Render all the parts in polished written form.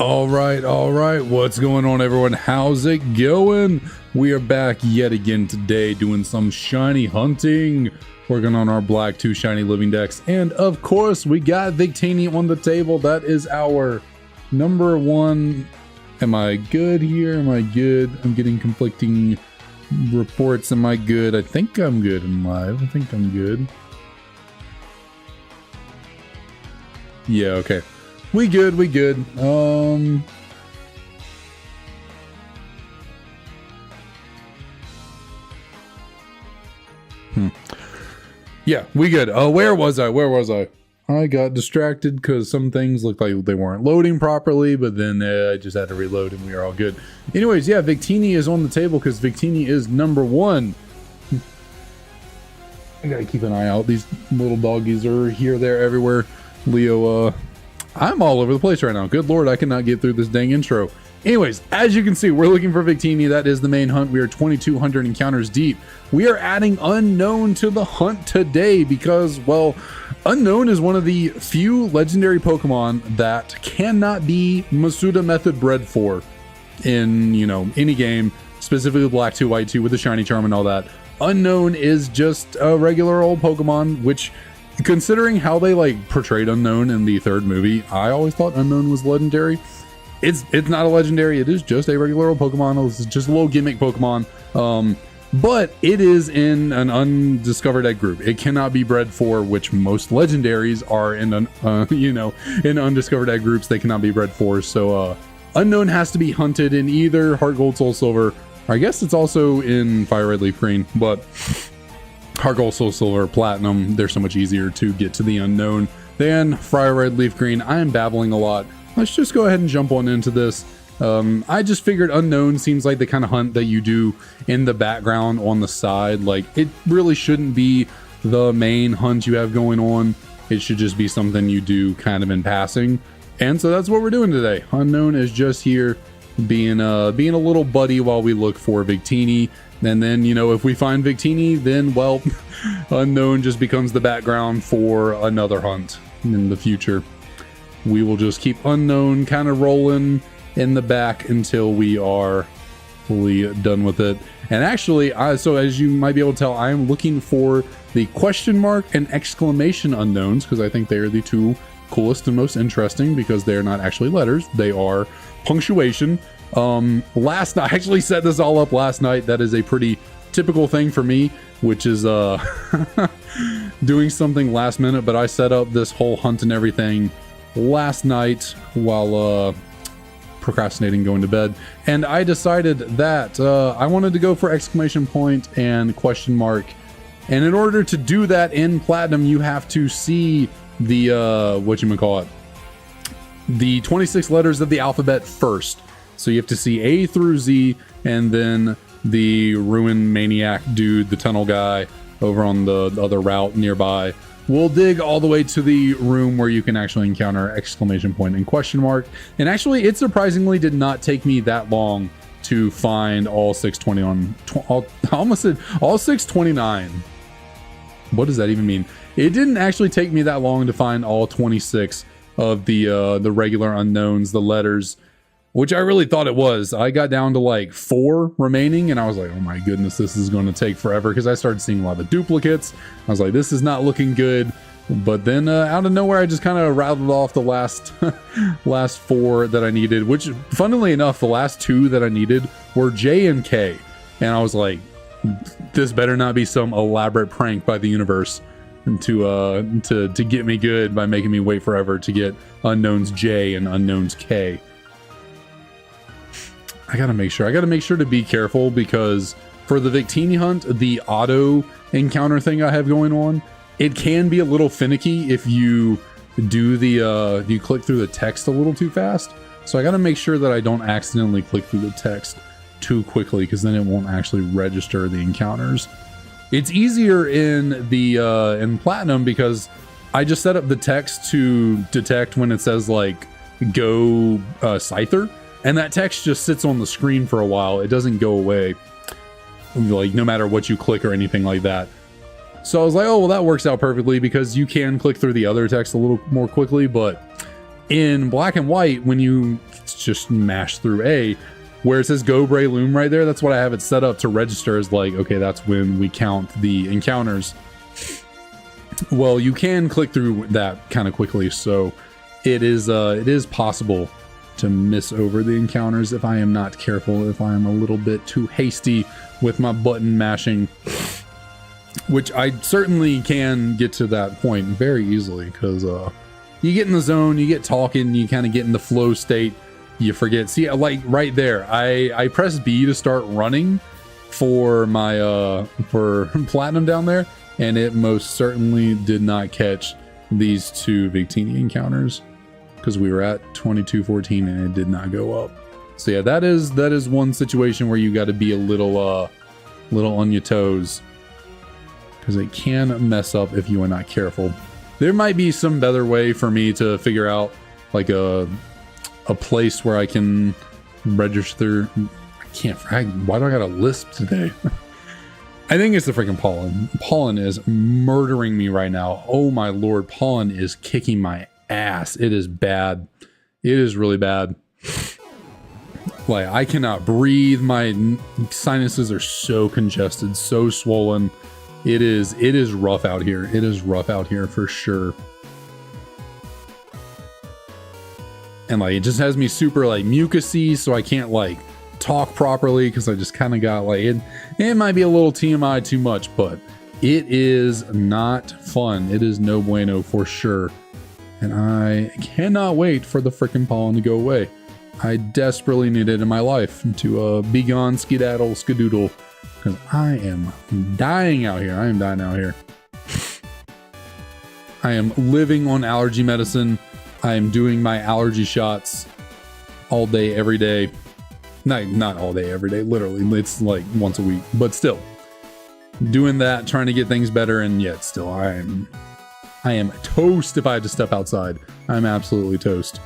All right. What's going on, everyone? How's it going? We are back yet again today doing some shiny hunting, working on our Black 2 Shiny Living Dex. And of course, we got Victini on the table. That is our number one. Am I good here? Am I good? I'm getting conflicting reports. Am I good? I think I'm good in live. I think I'm good. Yeah, okay. We good. Yeah, we good. Where was I? I got distracted because some things looked like they weren't loading properly, but then I just had to reload and we are all good. Anyways, yeah, Victini is on the table because Victini is number one. I gotta keep an eye out. These little doggies are here, there, everywhere. Leo, I'm all over the place right now. Good Lord, I cannot get through this dang intro. Anyways, as you can see, we're looking for Victini. That is the main hunt. We are 2,200 encounters deep. We are adding Unown to the hunt today because, well, Unown is one of the few legendary Pokemon that cannot be Masuda method bred for in, you know, any game, specifically Black 2, White 2 with the Shiny Charm and all that. Unown is just a regular old Pokemon, which, considering how they like portrayed Unown in the third movie, I always thought Unown was legendary. It's not a legendary, it is just a regular old Pokemon. It's just a little gimmick Pokemon. But it is in an undiscovered egg group. It cannot be bred for, which most legendaries are in in undiscovered egg groups. They cannot be bred for. So Unown has to be hunted in either Heart Gold, Soul Silver. I guess it's also in Fire Red, Leaf Green, but Heart Gold, Soul Silver, Platinum, they're so much easier to get to the Unown than Fire Red, Leaf Green. I am babbling a lot. Let's just go ahead and jump on into this. I just figured Unown seems like the kind of hunt that you do in the background on the side. Like, it really shouldn't be the main hunt you have going on. It should just be something you do kind of in passing. And so that's what we're doing today. Unown is just here being a little buddy while we look for Victini. And then, you know, if we find Victini, then, well, Unown just becomes the background for another hunt in the future. We will just keep Unown kind of rolling in the back until we are fully done with it. And actually, so as you might be able to tell, I am looking for the question mark and exclamation Unowns because I think they are the two coolest and most interesting because they're not actually letters. They are punctuation. Last night, I actually set this all up last night. That is a pretty typical thing for me, which is doing something last minute, but I set up this whole hunt and everything last night while procrastinating going to bed, and I decided that I wanted to go for exclamation point and question mark. And in order to do that in Platinum, you have to see the the 26 letters of the alphabet first. So you have to see A through Z, and then the Ruin Maniac dude, the tunnel guy over on the other route nearby, we'll dig all the way to the room where you can actually encounter exclamation point and question mark. And actually, it surprisingly did not take me that long to find all 620 I almost said all 629. What does that even mean? It didn't actually take me that long to find all 26 of the regular Unowns, the letters, which I really thought it was. I got down to like 4 remaining, and I was like, oh my goodness, this is going to take forever, because I started seeing a lot of duplicates. I was like, this is not looking good. But then out of nowhere, I just kind of rattled off the last 4 that I needed, which, funnily enough, the last 2 that I needed were J and K. And I was like, this better not be some elaborate prank by the universe to get me good by making me wait forever to get Unowns J and Unowns K. I gotta make sure to be careful, because for the Victini hunt, the auto encounter thing I have going on, it can be a little finicky if you do you click through the text a little too fast. So I gotta make sure that I don't accidentally click through the text too quickly, because then it won't actually register the encounters. It's easier in in Platinum because I just set up the text to detect when it says like go Scyther. And that text just sits on the screen for a while. It doesn't go away, like, no matter what you click or anything like that. So I was like, oh, well, that works out perfectly, because you can click through the other text a little more quickly, but In black and white, when you just mash through A, where it says Go Bray Loom right there, that's what I have it set up to register as like, okay, that's when we count the encounters. Well, you can click through that kind of quickly, so it is possible to miss over the encounters if I am not careful, if I am a little bit too hasty with my button mashing, which I certainly can get to that point very easily, because you get in the zone, you get talking, you kind of get in the flow state, you forget. See, like right there, I pressed B to start running for my for platinum down there, and it most certainly did not catch these two Victini encounters, because we were at 2214 and it did not go up. So yeah, that is one situation where you got to be a little on your toes, because it can mess up if you are not careful. There might be some better way for me to figure out like a place where I can register. I can't. Why do I got a lisp today? I think it's the freaking pollen. Pollen is murdering me right now. Oh my lord, pollen is kicking my ass. It is bad. It is really bad. Like, I cannot breathe. My sinuses are so congested, so swollen. It is rough out here. It is rough out here for sure. And like, it just has me super like mucusy, so I can't like talk properly, because I just kind of got like it might be a little TMI too much, but it is not fun. It is no bueno for sure. And I cannot wait for the freaking pollen to go away. I desperately need it in my life to be gone, skedaddle, skadoodle, because I am dying out here. I am dying out here. I am living on allergy medicine. I am doing my allergy shots all day, every day. Not all day, every day, literally. It's like once a week, but still doing that, trying to get things better. And yet still, I am toast if I had to step outside. I'm absolutely toast.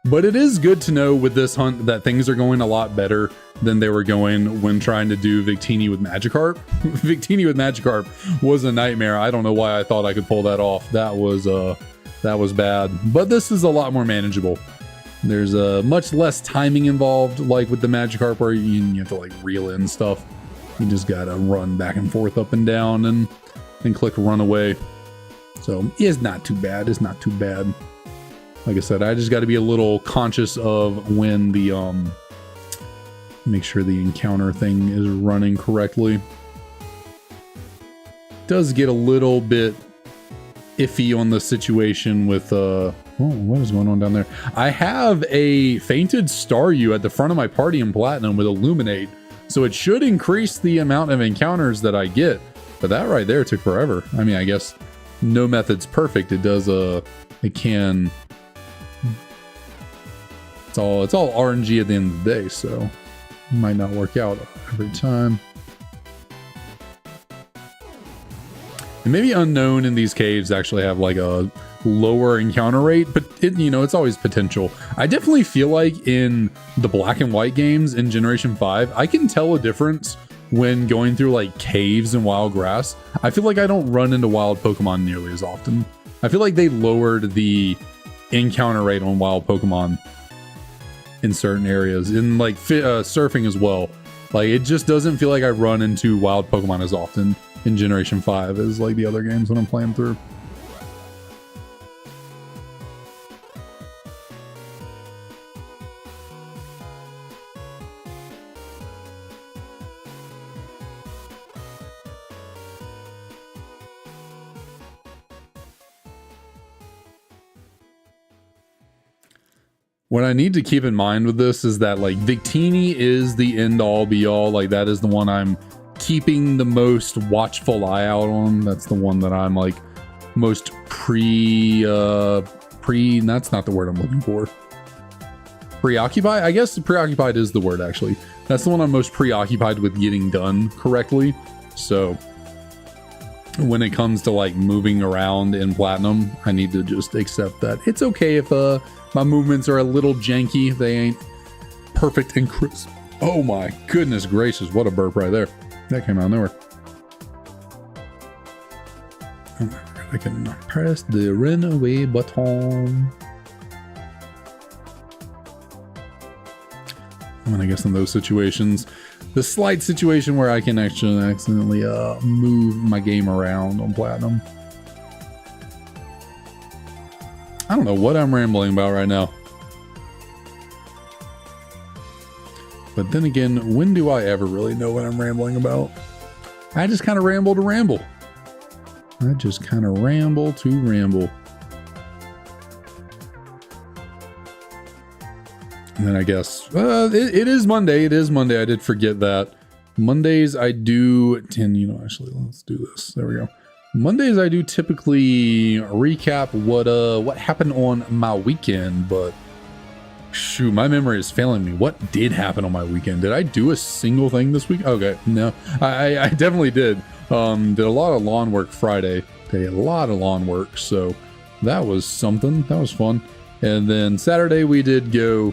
But it is good to know with this hunt that things are going a lot better than they were going when trying to do Victini with Magikarp. Victini with Magikarp was a nightmare. I don't know why I thought I could pull that off. That was bad. But this is a lot more manageable. There's much less timing involved, like with the Magikarp, where you have to like reel in stuff. You just gotta run back and forth, up and down, and click run away. So it's not too bad. It's not too bad. Like I said, I just got to be a little conscious of when the make sure the encounter thing is running correctly. It does get a little bit iffy on the situation with oh, what is going on down there? I have a fainted Staryu at the front of my party in Platinum with Illuminate, so it should increase the amount of encounters that I get. But that right there took forever. I mean, I guess no method's perfect. It does it can. It's all RNG at the end of the day, so it might not work out every time. And maybe Unown in these caves actually have like a lower encounter rate, but it's always potential. I definitely feel like in the black and white games in Generation 5, I can tell a difference when going through like caves and wild grass. I feel like I don't run into wild Pokemon nearly as often. I feel like they lowered the encounter rate on wild Pokemon in certain areas, in like surfing as well. Like, it just doesn't feel like I run into wild Pokemon as often in Generation 5 as like the other games when I'm playing through. What I need to keep in mind with this is that like Victini is the end all be all. Like, that is the one I'm keeping the most watchful eye out on. That's the one that I'm like most that's not the word I'm looking for. Preoccupied? I guess preoccupied is the word, actually. That's the one I'm most preoccupied with getting done correctly. So when it comes to like moving around in Platinum, I need to just accept that it's okay if my movements are a little janky. They ain't perfect and crisp. Oh my goodness gracious, what a burp right there. That came out of nowhere. Oh my God. I can press the run away button. And I guess in those situations, the slight situation where I can actually accidentally move my game around on Platinum. I don't know what I'm rambling about right now. But then again, when do I ever really know what I'm rambling about? I just kind of ramble to ramble. I just kind of ramble to ramble. And then I guess, it is Monday. It is Monday. I did forget that. Mondays I do tend, you know, actually, let's do this. There we go. Mondays I do typically recap what happened on my weekend, but shoot, my memory is failing me. What did happen on my weekend? Did I do a single thing this week? Okay, no, I definitely did. Did a lot of lawn work Friday. Did a lot of lawn work, so that was something. That was fun. And then Saturday we did go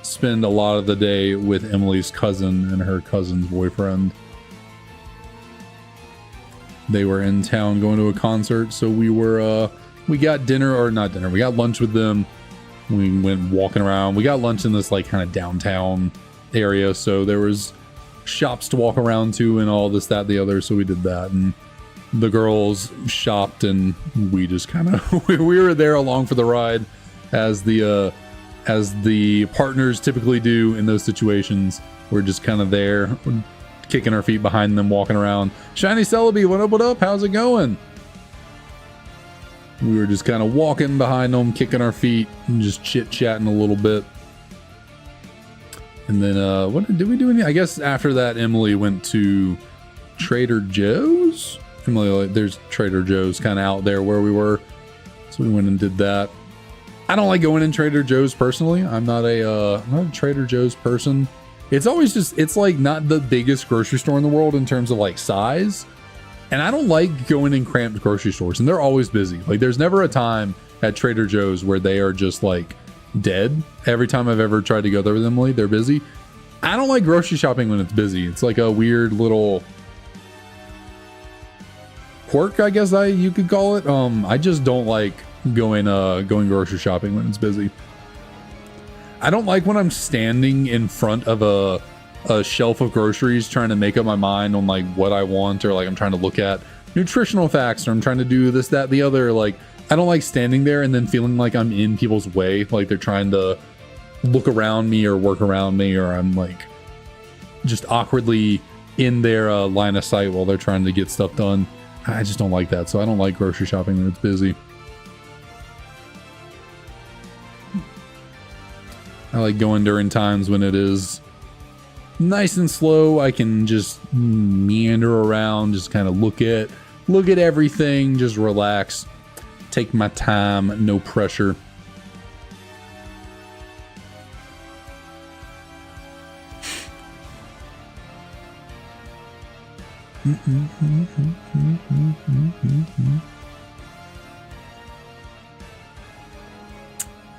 spend a lot of the day with Emily's cousin and her cousin's boyfriend. They were in town going to a concert, so we got dinner, or not dinner, we got lunch with them. We went walking around. We got lunch in this like kind of downtown area, so there was shops to walk around to and all this, that, the other, so we did that. And the girls shopped and we just kind of we were there along for the ride, as the partners typically do in those situations. We're just kind of there, kicking our feet behind them, walking around. Shiny Celebi, what up? How's it going? We were just kind of walking behind them, kicking our feet, and just chit-chatting a little bit. And then, what did we do? I guess after that, Emily went to Trader Joe's. Emily, there's Trader Joe's kind of out there where we were, so we went and did that. I don't like going in Trader Joe's personally. I'm not a Trader Joe's person. It's always just, it's like not the biggest grocery store in the world in terms of like size. And I don't like going in cramped grocery stores, and they're always busy. Like there's never a time at Trader Joe's where they are just like dead. Every time I've ever tried to go there with Emily, they're busy. I don't like grocery shopping when it's busy. It's like a weird little quirk, I guess you could call it. I just don't like going grocery shopping when it's busy. I don't like when I'm standing in front of a shelf of groceries trying to make up my mind on like what I want, or like I'm trying to look at nutritional facts, or I'm trying to do this, that, the other. Like I don't like standing there and then feeling like I'm in people's way, like they're trying to look around me or work around me, or I'm like just awkwardly in their line of sight while they're trying to get stuff done. I just don't like that. So I don't like grocery shopping when it's busy. I like going during times when it is nice and slow. I can just meander around, just kind of look at everything, just relax, take my time, no pressure.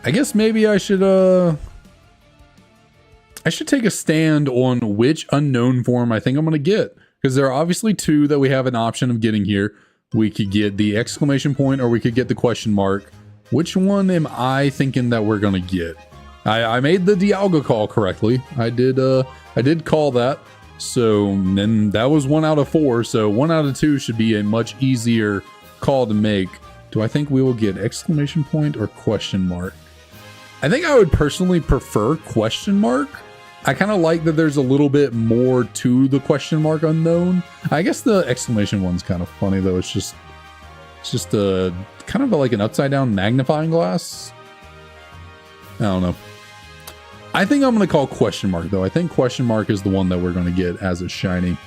I guess maybe I should take a stand on which unknown form I think I'm going to get, because there are obviously two that we have an option of getting here. We could get the exclamation point, or we could get the question mark. Which one am I thinking that we're going to get? I made the Dialga call correctly. I did call that. So then that was 1 out of 4. So 1 out of 2 should be a much easier call to make. Do I think we will get exclamation point or question mark? I think I would personally prefer question mark. I kind of like that there's a little bit more to the question mark unknown. I guess the exclamation one's kind of funny though. It's just a kind of like an upside down magnifying glass. I don't know. I think I'm going to call question mark though. I think question mark is the one that we're going to get as a shiny.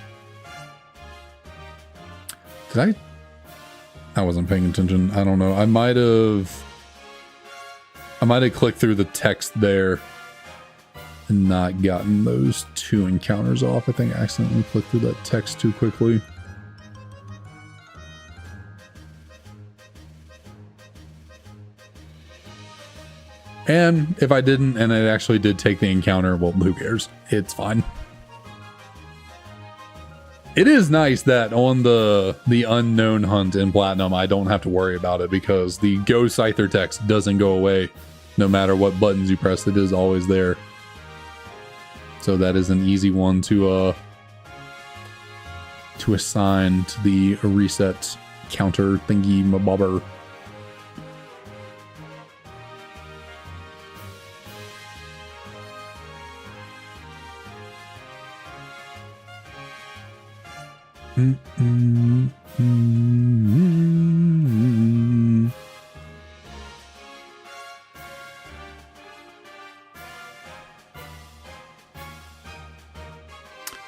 Did I wasn't paying attention. I don't know. I might have clicked through the text there and not gotten those 2 encounters off. I think I accidentally clicked through that text too quickly. And if I didn't, and it actually did take the encounter, well, who cares? It's fine. It is nice that on the unknown hunt in Platinum, I don't have to worry about it because the Go Scyther text doesn't go away no matter what buttons you press. It is always there. So that is an easy one to assign to the reset counter thingy mabobber.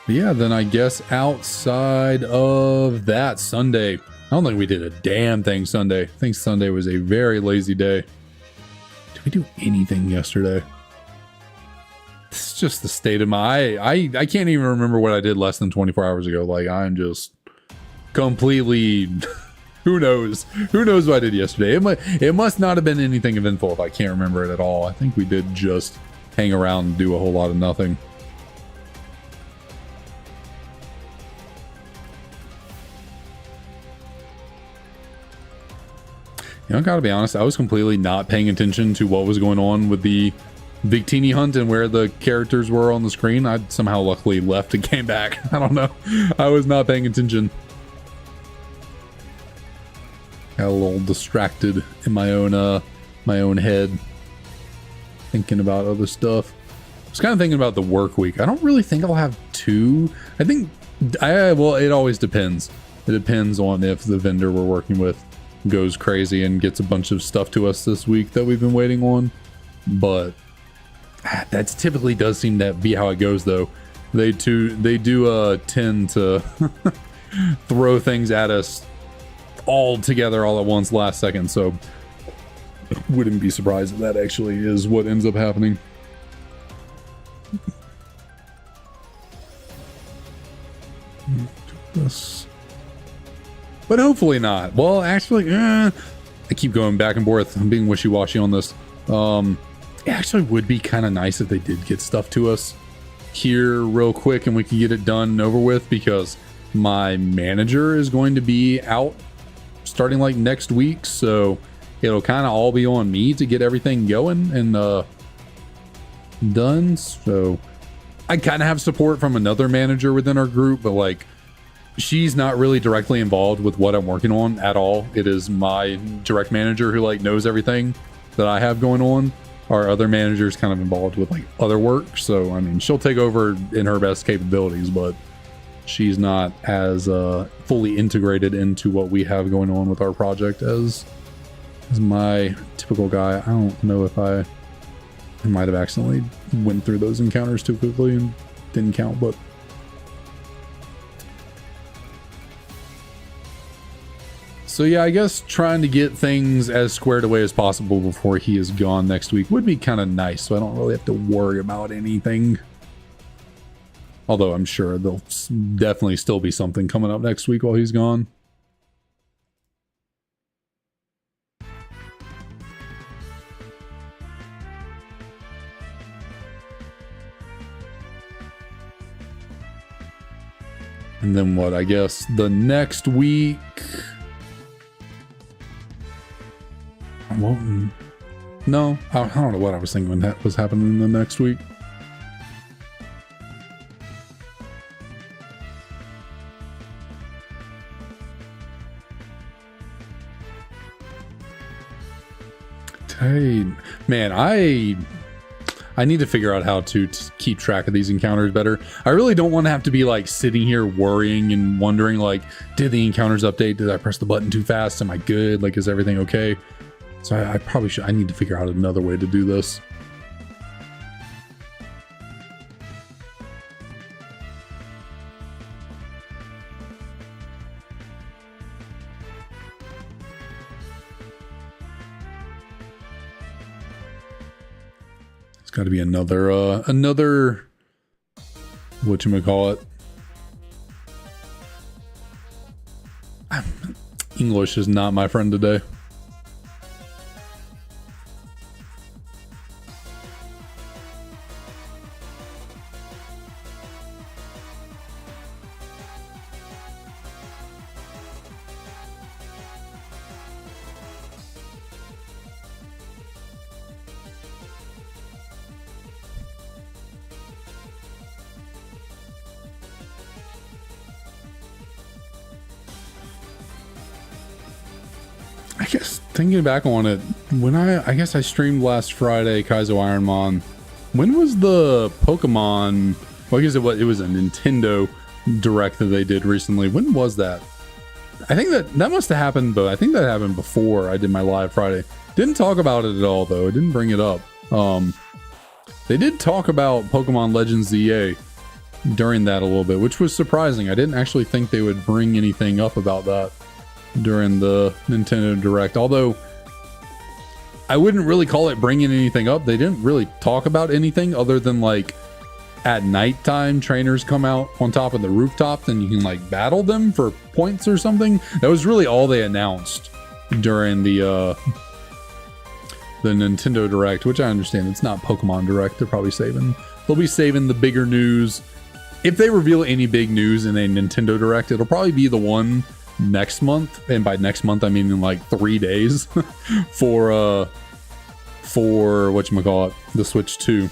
Yeah, then I guess outside of that, Sunday, I don't think we did a damn thing Sunday. I think Sunday was a very lazy day. Did we do anything yesterday? It's just the state of my... I can't even remember what I did less than 24 hours ago. Like, I'm just completely... Who knows? Who knows what I did yesterday? It must not have been anything eventful if I can't remember it at all. I think we did just hang around and do a whole lot of nothing. You know, I gotta be honest, I was completely not paying attention to what was going on with the Victini hunt and where the characters were on the screen. I somehow luckily left and came back. I don't know. I was not paying attention. Got a little distracted in my own head, thinking about other stuff. I was kind of thinking about the work week. I don't really think I'll have two. I think, well, it always depends. It depends on if the vendor we're working with goes crazy and gets a bunch of stuff to us this week that we've been waiting on. But that typically does seem to be how it goes, though. They do tend to throw things at us all together all at once last second, so wouldn't be surprised if that actually is what ends up happening. This. But hopefully not. Well, actually, I keep going back and forth. I'm being wishy-washy on this. It actually would be kind of nice if they did get stuff to us here real quick and we could get it done and over with, because my manager is going to be out starting like next week, so it'll kind of all be on me to get everything going and done. So I kind of have support from another manager within our group, but like, she's not really directly involved with what I'm working on at all. It is my direct manager who like knows everything that I have going on. Our other manager is kind of involved with like other work. So, I mean, she'll take over in her best capabilities, but she's not as fully integrated into what we have going on with our project as my typical guy. I don't know if I might have accidentally went through those encounters too quickly and didn't count, but so yeah, I guess trying to get things as squared away as possible before he is gone next week would be kind of nice, so I don't really have to worry about anything. Although I'm sure there'll definitely still be something coming up next week while he's gone. And then what, I guess the next week... Well, no, I don't know what I was thinking when that was happening the next week. Hey, man, I need to figure out how to keep track of these encounters better. I really don't want to have to be like sitting here worrying and wondering like, did the encounters update? Did I press the button too fast? Am I good? Like, is everything okay? So I probably should, I need to figure out another way to do this. It's got to be another whatchamacallit. English is not my friend today. guess thinking back on it, when I guess I streamed last Friday, Kaizo Ironmon. When was the Pokemon? Well, I guess it was a Nintendo Direct that they did recently. When was that? I think that must have happened, but I think that happened before I did my live Friday. Didn't talk about it at all though. I didn't bring it up. They did talk about Pokemon Legends ZA during that a little bit, which was surprising. I didn't actually think they would bring anything up about that during the Nintendo Direct, although I wouldn't really call it bringing anything up. They didn't really talk about anything other than like at nighttime trainers come out on top of the rooftop and you can like battle them for points or something. That was really all they announced during the Nintendo Direct, which I understand it's not Pokemon Direct. They'll be saving the bigger news. If they reveal any big news in a Nintendo Direct, it'll probably be the one next month, and by next month I mean in like 3 days for whatchamacallit, the Switch 2.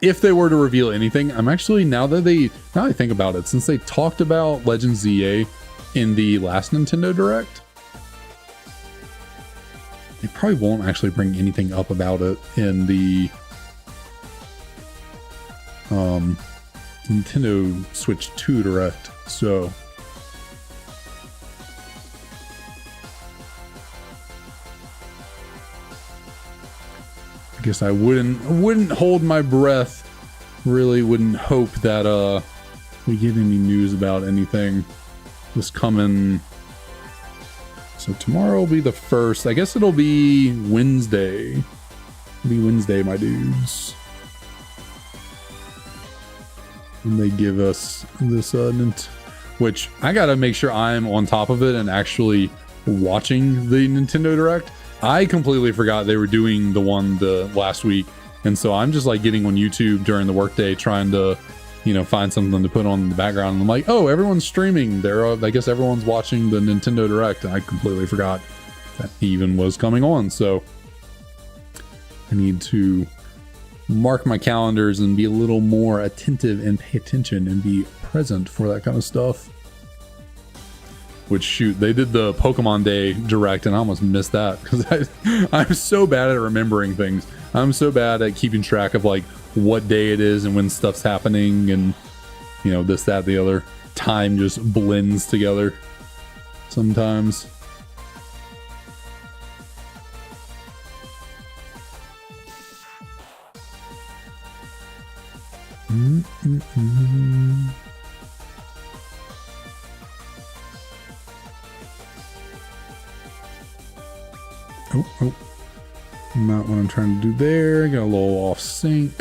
If they were to reveal anything, I'm actually, now that I think about it, since they talked about Legends ZA in the last Nintendo Direct, they probably won't actually bring anything up about it in the Nintendo Switch 2 Direct. So I guess I wouldn't hold my breath. Really wouldn't hope that we get any news about anything this coming. So tomorrow will be the 1st. I guess it'll be Wednesday. It'll be Wednesday, my dudes. And they give us this which I gotta make sure I'm on top of it and actually watching the Nintendo Direct. I completely forgot they were doing the one the last week, and so I'm just like getting on YouTube during the workday trying to, you know, find something to put on in the background. And I'm like, oh, everyone's streaming. I guess everyone's watching the Nintendo Direct. And I completely forgot that even was coming on. So I need to mark my calendars and be a little more attentive and pay attention and be present for that kind of stuff. Which, shoot, they did the Pokemon Day Direct and I almost missed that because I'm so bad at remembering things. I'm so bad at keeping track of like what day it is and when stuff's happening, and you know, this, that, the other. Time just blends together sometimes. Oh, not what I'm trying to do there. Got a little off sync.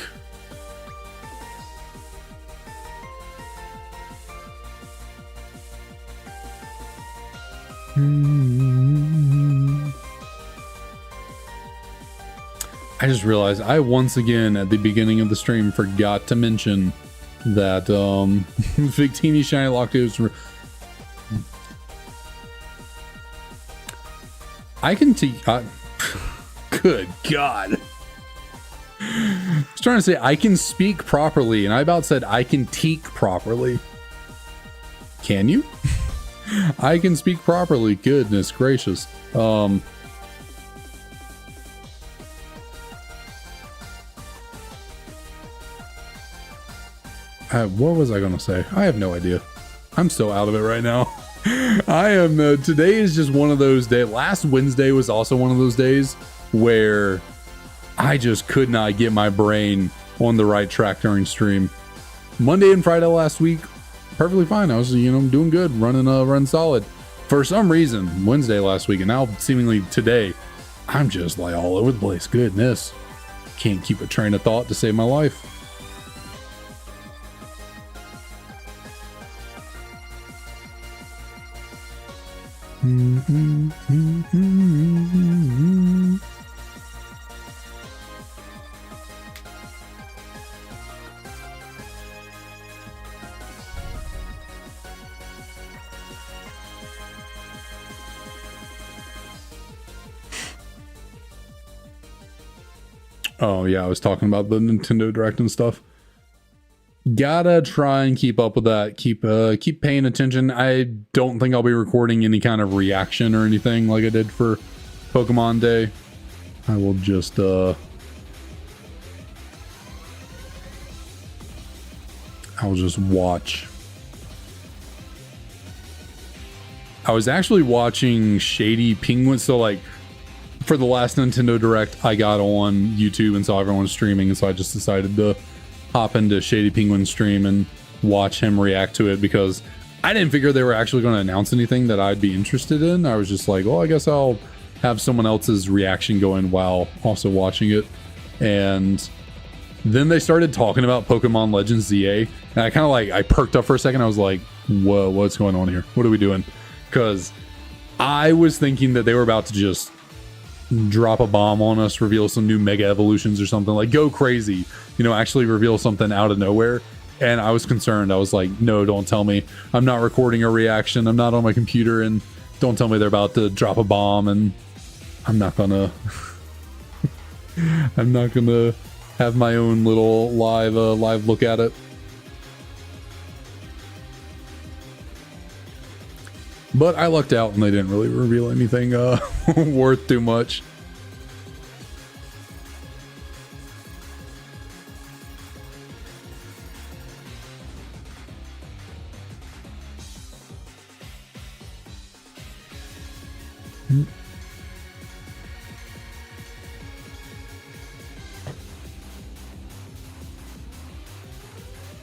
I just realized I once again at the beginning of the stream forgot to mention that Victini Shiny Locked I can good God. I was trying to say I can speak properly, and I about said I can teak properly. Can you? I can speak properly. Goodness gracious. What was I gonna say? I have no idea. I'm so out of it right now. I am. Today is just one of those days. Last Wednesday was also one of those days where I just could not get my brain on the right track during stream. Monday and Friday last week, perfectly fine. I was, you know, doing good, running solid. For some reason, Wednesday last week, and now seemingly today, I'm just like all over the place. Goodness, can't keep a train of thought to save my life. Oh yeah, I was talking about the Nintendo Direct and stuff. Gotta try and keep up with that. Keep paying attention. I don't think I'll be recording any kind of reaction or anything like I did for Pokemon Day, I will just watch. I was actually watching Shady Penguin, so like for the last Nintendo Direct, I got on YouTube and saw everyone streaming, and so I just decided to hop into Shady Penguin's stream and watch him react to it, because I didn't figure they were actually going to announce anything that I'd be interested in. I was just like, well, I guess I'll have someone else's reaction going while also watching it. And then they started talking about Pokemon Legends ZA, and I kind of like, I perked up for a second. I was like, whoa, what's going on here? What are we doing? Because I was thinking that they were about to just drop a bomb on us, reveal some new Mega Evolutions or something, like go crazy, you know, actually reveal something out of nowhere. And I was concerned. I was like, no, don't tell me. I'm not recording a reaction. I'm not on my computer, and don't tell me they're about to drop a bomb, and I'm not gonna I'm not gonna have my own little live look at it. But I lucked out and they didn't really reveal anything worth too much.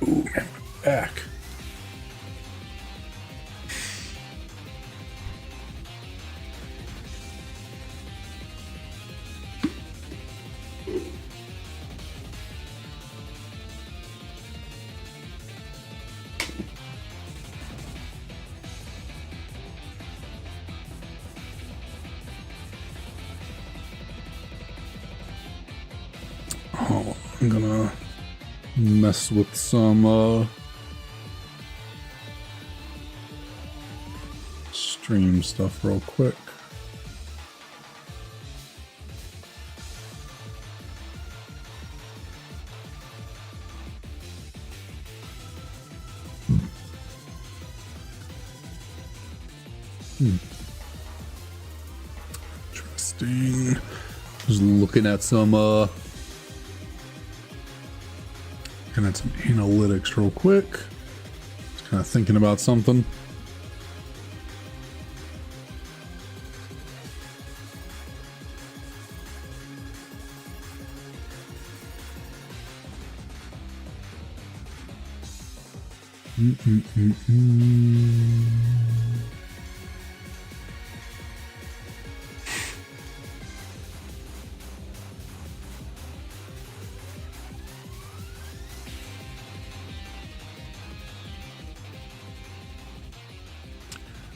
Ooh, man, my back. Oh, I'm gonna mess with some stream stuff real quick. Interesting. Just looking at some analytics real quick. Just kind of thinking about something.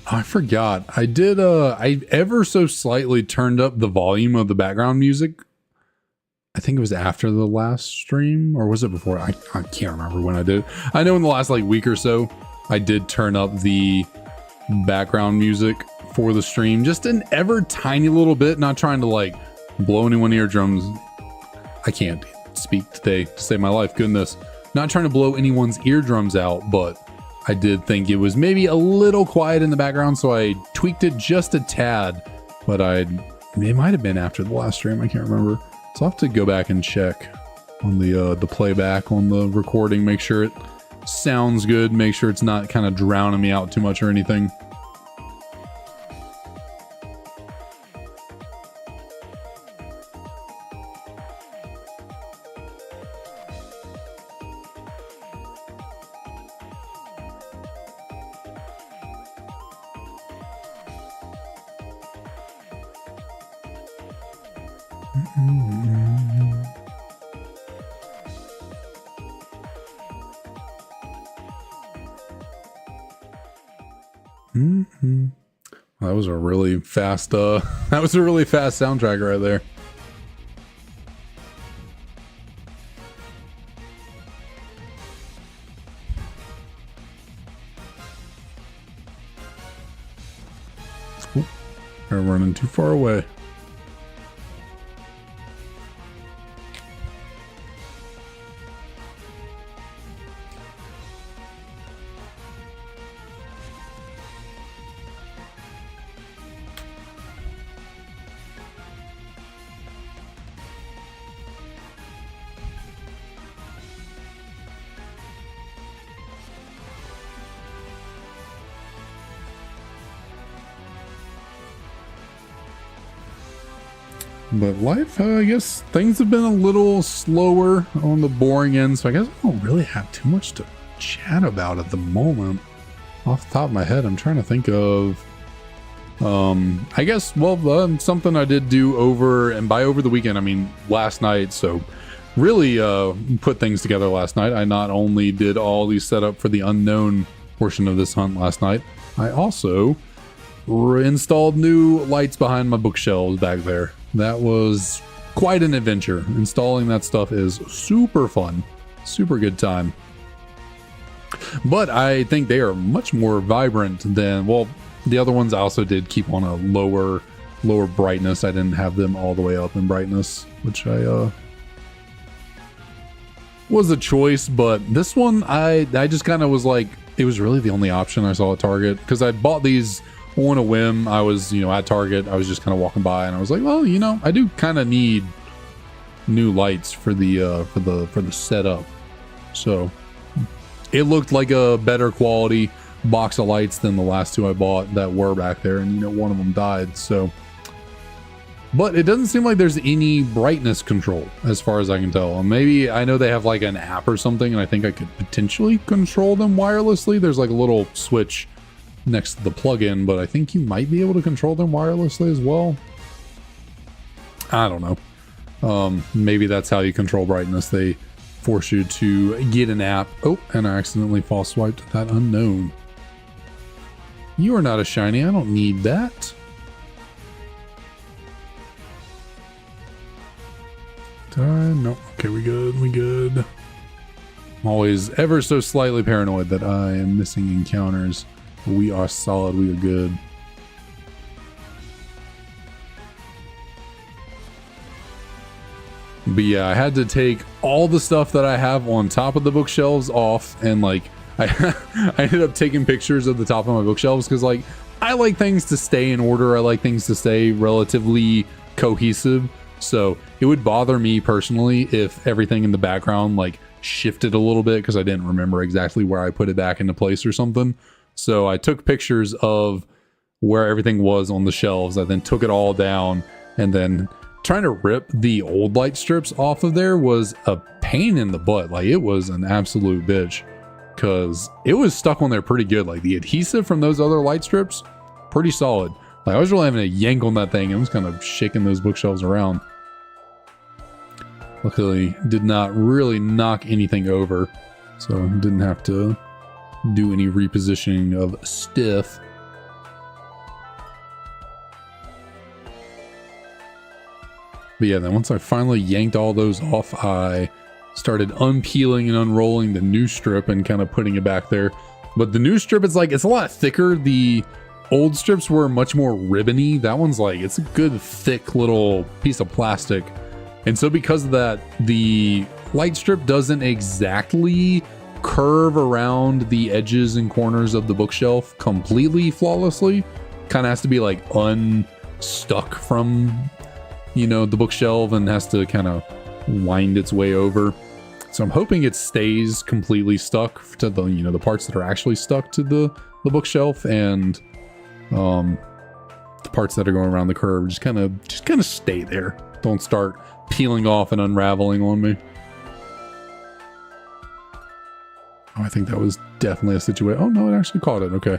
I forgot. I did I ever so slightly turned up the volume of the background music. I think it was after the last stream, or was it before? I can't remember when I did. I know in the last like week or so, I did turn up the background music for the stream, just an ever tiny little bit, not trying to like blow anyone's eardrums. I can't speak today to save my life, goodness. Not trying to blow anyone's eardrums out, but I did think it was maybe a little quiet in the background, so I tweaked it just a tad. But it might have been after the last stream, I can't remember. So I'll have to go back and check on the playback on the recording, make sure it sounds good, make sure it's not kind of drowning me out too much or anything. That was a really fast that was a really fast soundtrack right there. Ooh, they're running too far away. But life, I guess things have been a little slower on the boring end, so I guess I don't really have too much to chat about at the moment. Off the top of my head, I'm trying to think of, I guess, well, something I did do over, and by over the weekend, I mean last night, so really put things together last night. I not only did all the setup for the Unown portion of this hunt last night, I also installed new lights behind my bookshelves back there. That was quite an adventure. Installing that stuff is super fun, super good time. But I think they are much more vibrant than, well, the other ones I also did keep on a lower brightness. I didn't have them all the way up in brightness, which I was a choice. But this one, I just kind of was like, it was really the only option I saw at Target, because I bought these on a whim. I was, at Target, I was just kind of walking by and I was like, well, I do kind of need new lights for the setup. So it looked like a better quality box of lights than the last two I bought that were back there, and one of them died. So, but it doesn't seem like there's any brightness control as far as I can tell. Maybe, I know they have like an app or something, and I think I could potentially control them wirelessly. There's like a little switch next to the plug-in, but I think you might be able to control them wirelessly as well. I don't know. Maybe that's how you control brightness. They force you to get an app. Oh, and I accidentally false swiped that Unown. You are not a shiny. I don't need that. No. Okay, we good. I'm always ever so slightly paranoid that I am missing encounters. We are solid. We are good. But yeah, I had to take all the stuff that I have on top of the bookshelves off, and like I ended up taking pictures of the top of my bookshelves, because like I like things to stay in order. I like things to stay relatively cohesive. So it would bother me personally if everything in the background like shifted a little bit, because I didn't remember exactly where I put it back into place or something. So I took pictures of where everything was on the shelves. I then took it all down, and then trying to rip the old light strips off of there was a pain in the butt. Like, it was an absolute bitch, because it was stuck on there pretty good. Like, the adhesive from those other light strips, pretty solid. Like, I was really having a yank on that thing. I was kind of shaking those bookshelves around. Luckily, did not really knock anything over, so didn't have to do any repositioning of stuff. But yeah, then once I finally yanked all those off, I started unpeeling and unrolling the new strip and kind of putting it back there. But the new strip, it's a lot thicker. The old strips were much more ribbony. That one's like, it's a good thick little piece of plastic. And so because of that, the light strip doesn't exactly curve around the edges and corners of the bookshelf completely flawlessly. Kind of has to be like unstuck from, the bookshelf, and has to kind of wind its way over. So I'm hoping it stays completely stuck to the, the parts that are actually stuck to the bookshelf, and the parts that are going around the curve just kind of stay there. Don't start peeling off and unraveling on me. Oh, I think that was definitely a situation. Oh no, it actually caught it. Okay.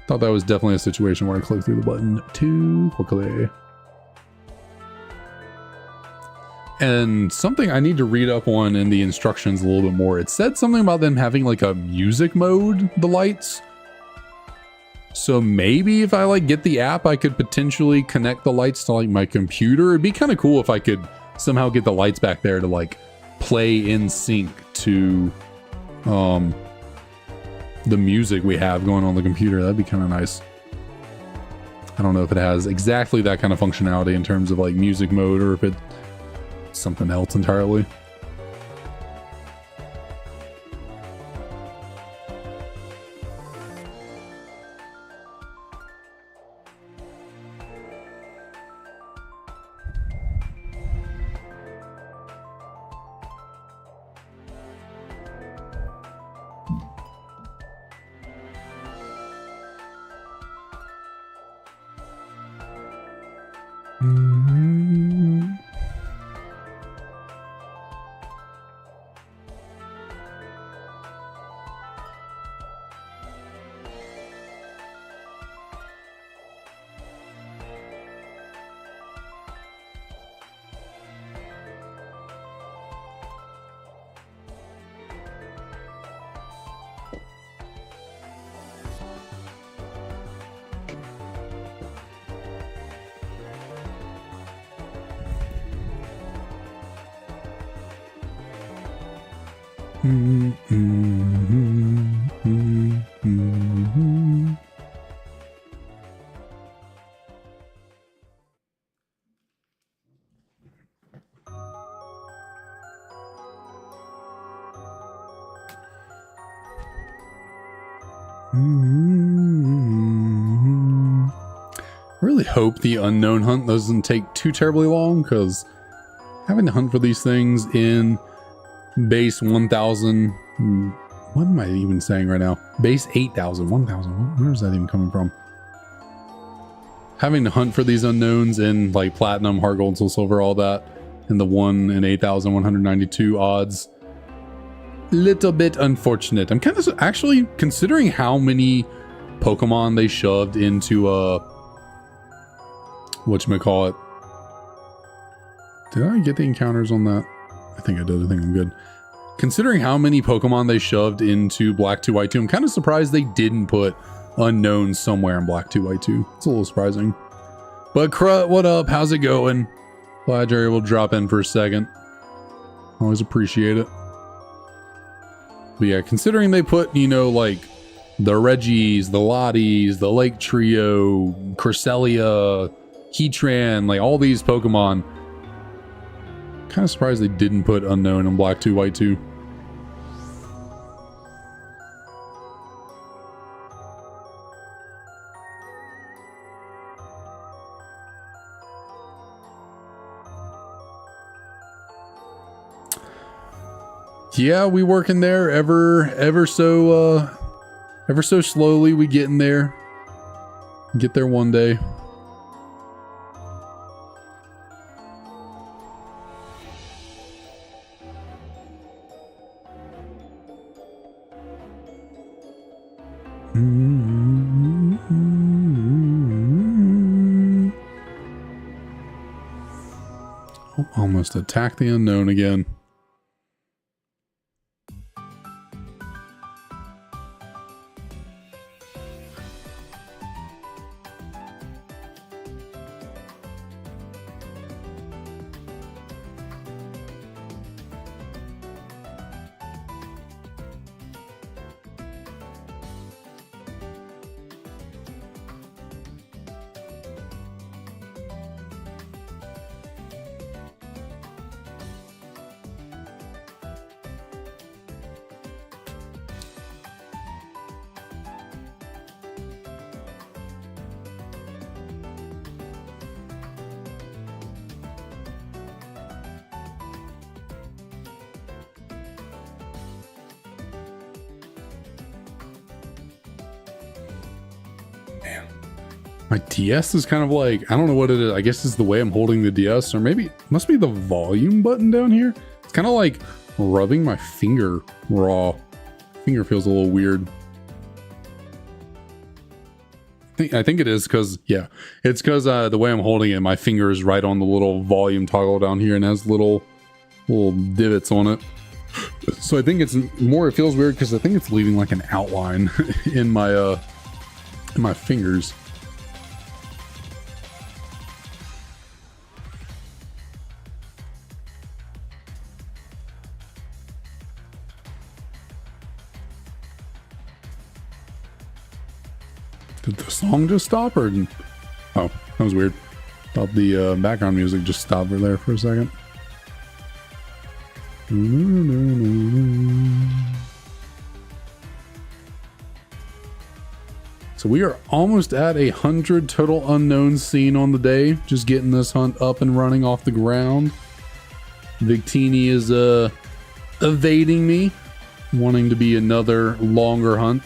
Thought that was definitely a situation where I clicked through the button too quickly. And something I need to read up on in the instructions a little bit more. It said something about them having like a music mode, the lights. So maybe if I like get the app, I could potentially connect the lights to like my computer. It'd be kind of cool if I could somehow get the lights back there to like play in sync to the music we have going on the computer. That'd be kind of nice. I don't know if it has exactly that kind of functionality in terms of like music mode, or if it's something else entirely. Really hope the unknown hunt doesn't take too terribly long, because having to hunt for these things in base 1000, what am I even saying right now? Base 8000, 1000, where is that even coming from? Having to hunt for these unknowns in like platinum, heart gold, soul silver, all that, and the 1 in 8192 odds, little bit unfortunate. I'm kind of actually considering how many Pokemon they shoved into whatchamacallit. Did I get the encounters on that? I think I did. I think I'm good. Considering how many Pokemon they shoved into Black 2 White 2, I'm kind of surprised they didn't put unknowns somewhere in Black 2 White 2. It's a little surprising. But Crut, what up? How's it going? Glad you're able to drop in for a second. Always appreciate it. But yeah, considering they put, you know, like the Reggies, the Lotties, the Lake Trio, Cresselia, Heatran, like all these Pokemon, kind of surprised they didn't put unknown in Black 2 White 2. Yeah, we working there ever so slowly. We getting there. Get there one day. Oh, almost attacked the unknown again. My DS is kind of like, I don't know what it is. I guess it's the way I'm holding the DS, or maybe it must be the volume button down here. It's kind of like rubbing my finger raw. Finger feels a little weird. I think it is because, yeah, it's because the way I'm holding it, my finger is right on the little volume toggle down here and has little divots on it. So I think it's more, it feels weird because I think it's leaving like an outline in my fingers. Did the song just stop, or oh, that was weird. Thought the background music just stopped over there for a second. So we are almost at 100 total unknowns seen on the day. Just getting this hunt up and running off the ground. Victini is evading me, wanting to be another longer hunt.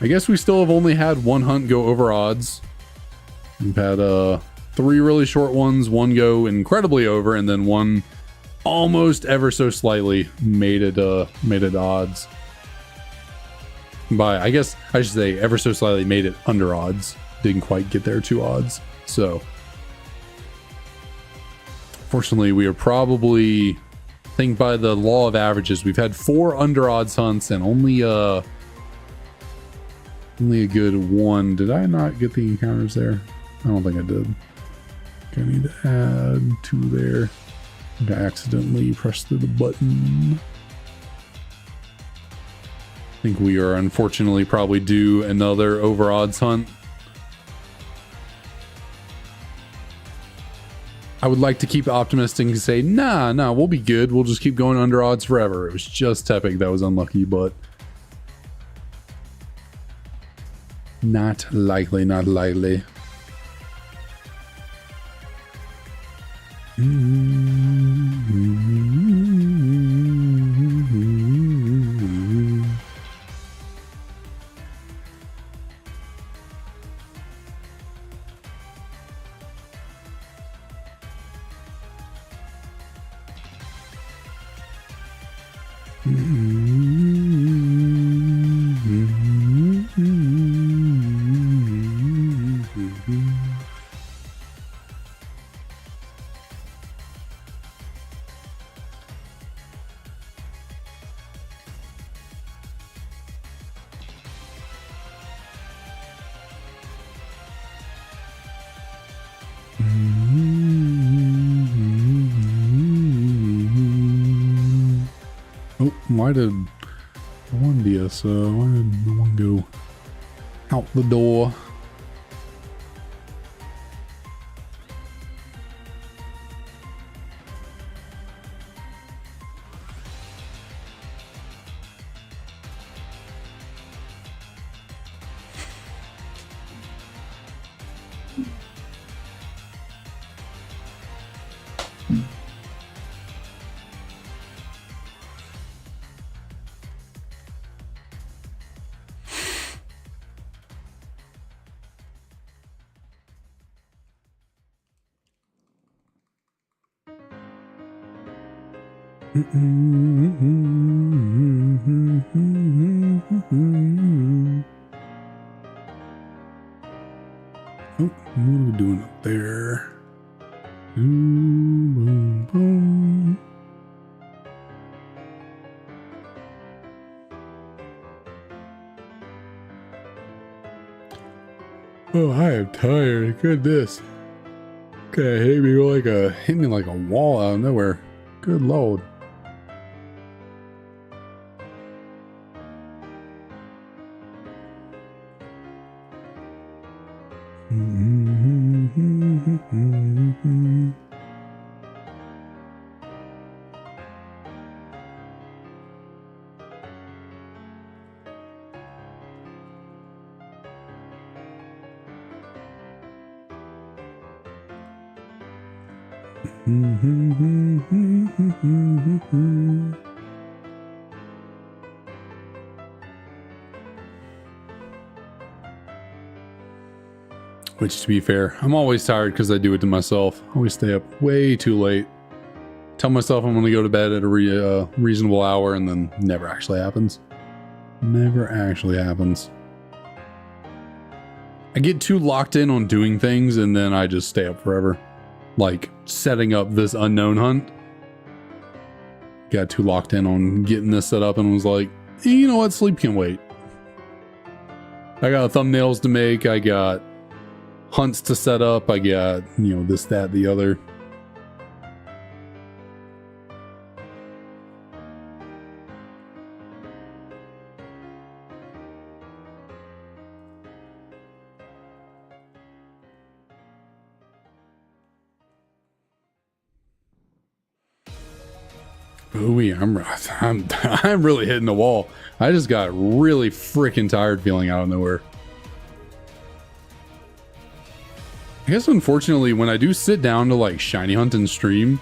I guess we still have only had one hunt go over odds. We've had 3 really short ones, 1 go incredibly over, and then 1 almost ever so slightly made it odds. By, I guess I should say ever so slightly made it under odds. Didn't quite get there to odds. So fortunately, we are probably, I think by the law of averages, we've had 4 under odds hunts and only a good 1. Did I not get the encounters there? I don't think I did. I need to add 2 there. I accidentally pressed the button. I think we are unfortunately probably due another over odds hunt. I would like to keep optimistic and say, nah, we'll be good. We'll just keep going under odds forever. It was just Tepic that was unlucky, but not likely, not likely. Oh, why did one be us? Why did the one go out the door? Oh, what are we doing up there? Boom, boom, boom. Oh, I am tired. Goodness. Okay, hit me like a wall out of nowhere. Good lord. Which, to be fair, I'm always tired because I do it to myself. I always stay up way too late. Tell myself I'm going to go to bed at a reasonable hour, and then never actually happens. Never actually happens. I get too locked in on doing things, and then I just stay up forever. Like setting up this Unown hunt. Got too locked in on getting this set up and was like, hey, you know what? Sleep can wait. I got thumbnails to make. I got hunts to set up. I got, you know, this, that, the other. Ooh, I'm really hitting the wall. I just got really freaking tired feeling out of nowhere. I guess unfortunately when I do sit down to like shiny hunt and stream,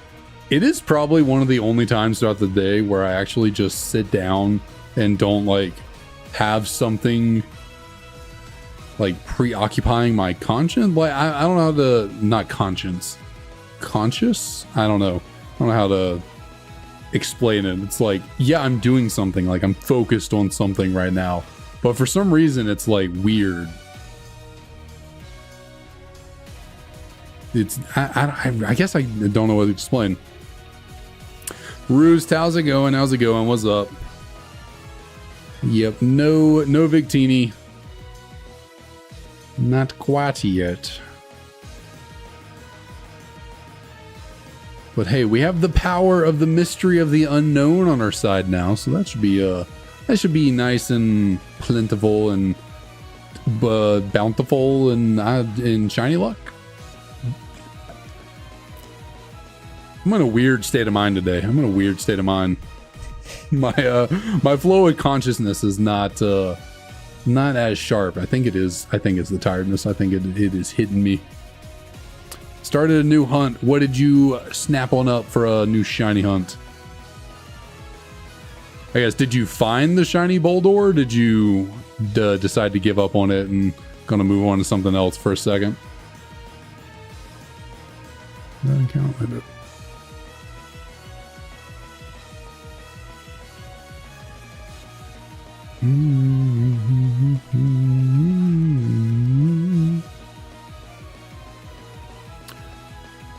it is probably one of the only times throughout the day where I actually just sit down and don't like have something like preoccupying my conscience. Like I don't know how to, not conscience, conscious? I don't know how to explain it. It's like, yeah, I'm doing something, like I'm focused on something right now, but for some reason it's like weird. It's I guess I don't know what to explain. Roost, how's it going? What's up? Yep, no Victini. Not quite yet. But hey, we have the power of the mystery of the unknown on our side now, so that should be nice and plentiful and bountiful and shiny luck. I'm in a weird state of mind today. My flow of consciousness is not as sharp. I think it's the tiredness. I think it is hitting me. Started a new hunt. What did you snap on up for a new shiny hunt? I guess, did you find the shiny Boldor, or did you decide to give up on it and gonna move on to something else for a second? Doesn't count like it.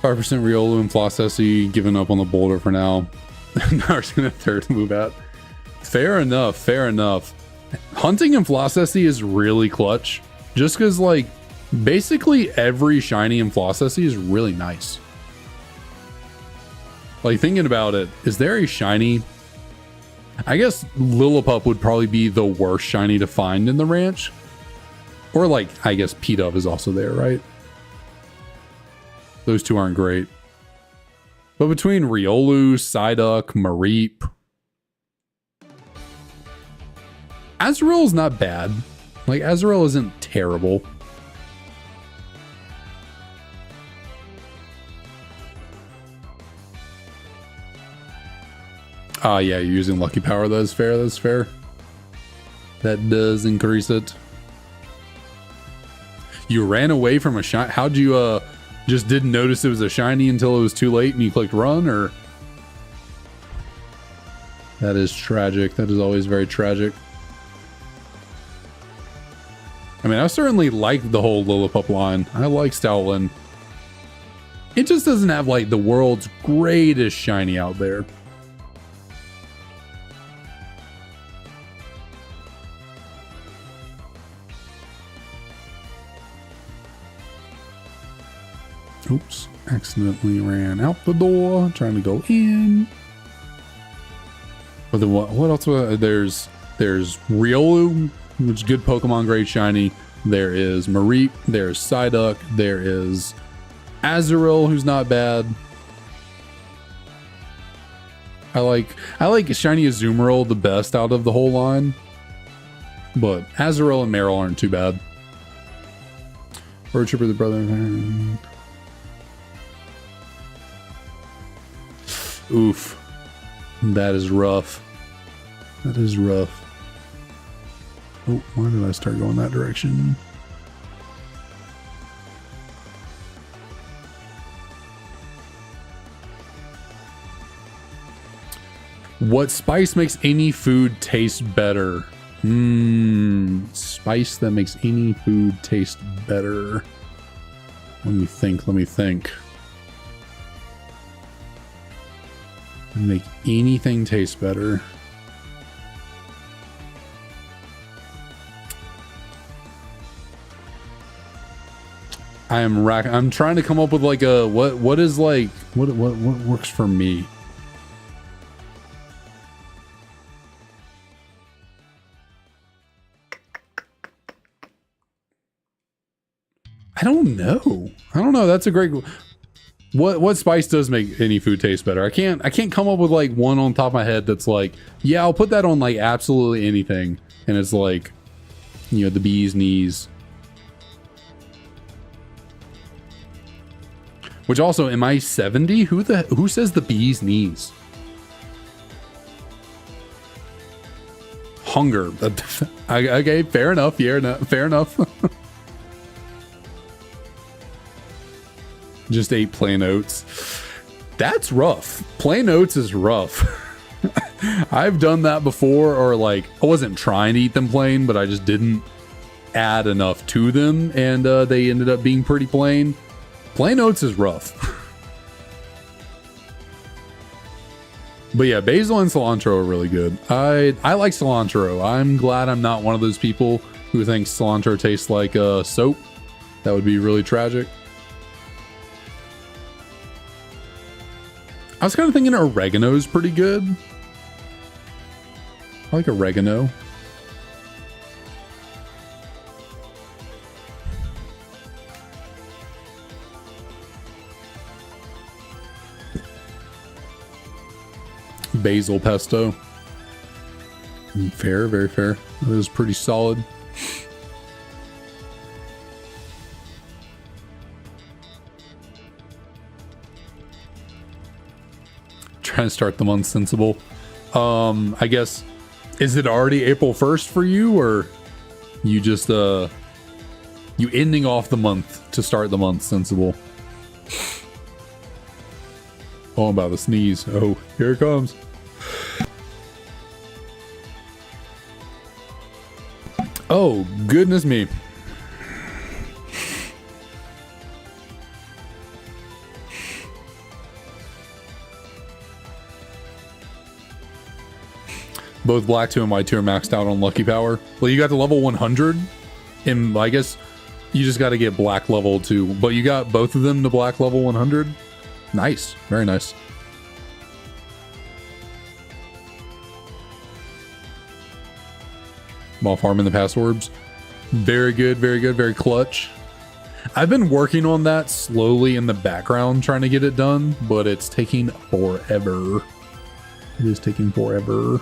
Five % Riolu and Flossessi, giving up on the Boulder for now. Nar's gonna third move out. Fair enough. Hunting and Flossessi is really clutch. Just because, like, basically every shiny in Flossessi is really nice. Like, thinking about it, is there a shiny? I guess Lillipup would probably be the worst shiny to find in the ranch. Or, like, I guess P-Dove is also there, right? Those two aren't great. But between Riolu, Psyduck, Mareep, Azrael's not bad. Like, Azrael isn't terrible. Yeah, you're using Lucky Power. That's fair. That does increase it. You ran away from a shiny. How'd you, just didn't notice it was a shiny until it was too late and you clicked run, or? That is tragic. That is always very tragic. I mean, I certainly like the whole Lillipup line. I like Stoutland. It just doesn't have, like, the world's greatest shiny out there. Oops, accidentally ran out the door, trying to go in. But then what else? There's Riolu, which is good Pokemon, great shiny. There is Mareep, there's Psyduck, there is Azrael, who's not bad. I like shiny Azumarill the best out of the whole line. But Azrael and Marill aren't too bad. Bird Trooper, the brother. Oof. That is rough. That is rough. Oh, why did I start going that direction? What spice makes any food taste better? Spice that makes any food taste better. Let me think. Make anything taste better. I'm trying to come up with like a what works for me. I don't know. That's a great. What spice does make any food taste better? I can't come up with like one on top of my head that's like, yeah, I'll put that on like absolutely anything, and it's like, you know, the bee's knees. Which also, am I 70? Who says the bee's knees? Hunger. Okay, fair enough. Fair enough. Just ate plain oats. That's rough. Plain oats is rough. I've done that before, or like I wasn't trying to eat them plain, but I just didn't add enough to them, and they ended up being pretty plain. Plain oats is rough. But yeah, basil and cilantro are really good. I like cilantro. I'm glad I'm not one of those people who thinks cilantro tastes like soap. That would be really tragic. I was kind of thinking oregano's pretty good. I like oregano. Basil pesto. Fair, very fair. It was pretty solid. Trying to start the month sensible. I guess, is it already April 1st for you, or you just you ending off the month to start the month sensible? Oh, I'm about to sneeze. Oh, here it comes. Oh, goodness me. Both Black 2 and White 2 are maxed out on Lucky Power. Well, you got to level 100, and I guess you just got to get Black level 2. But you got both of them to Black level 100. Nice. Very nice. While farming the pass orbs. Very good, very good, very clutch. I've been working on that slowly in the background, trying to get it done, but it's taking forever. It is taking forever.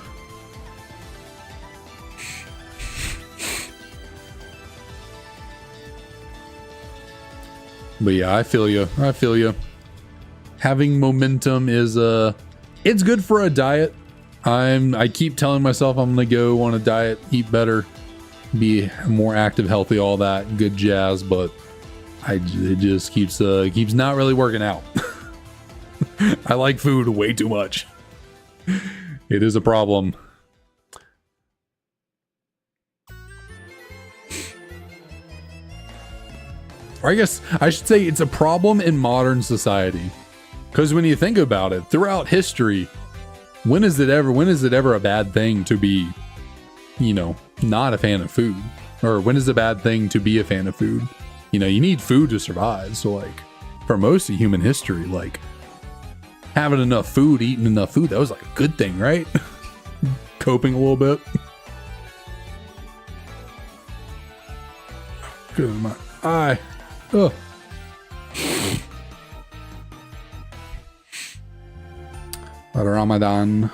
But yeah, I feel you. I feel you. Having momentum is it's good for a diet. I keep telling myself I'm gonna go on a diet, eat better, be more active, healthy, all that good jazz, but it just keeps not really working out. I like food way too much. It is a problem. Or I guess I should say it's a problem in modern society. Because when you think about it, throughout history, when is it ever a bad thing to be, you know, not a fan of food? Or when is it a bad thing to be a fan of food? You know, you need food to survive. So like for most of human history, like having enough food, eating enough food, that was like a good thing, right? Coping a little bit. Good in my eye. Ugh. Ramadan.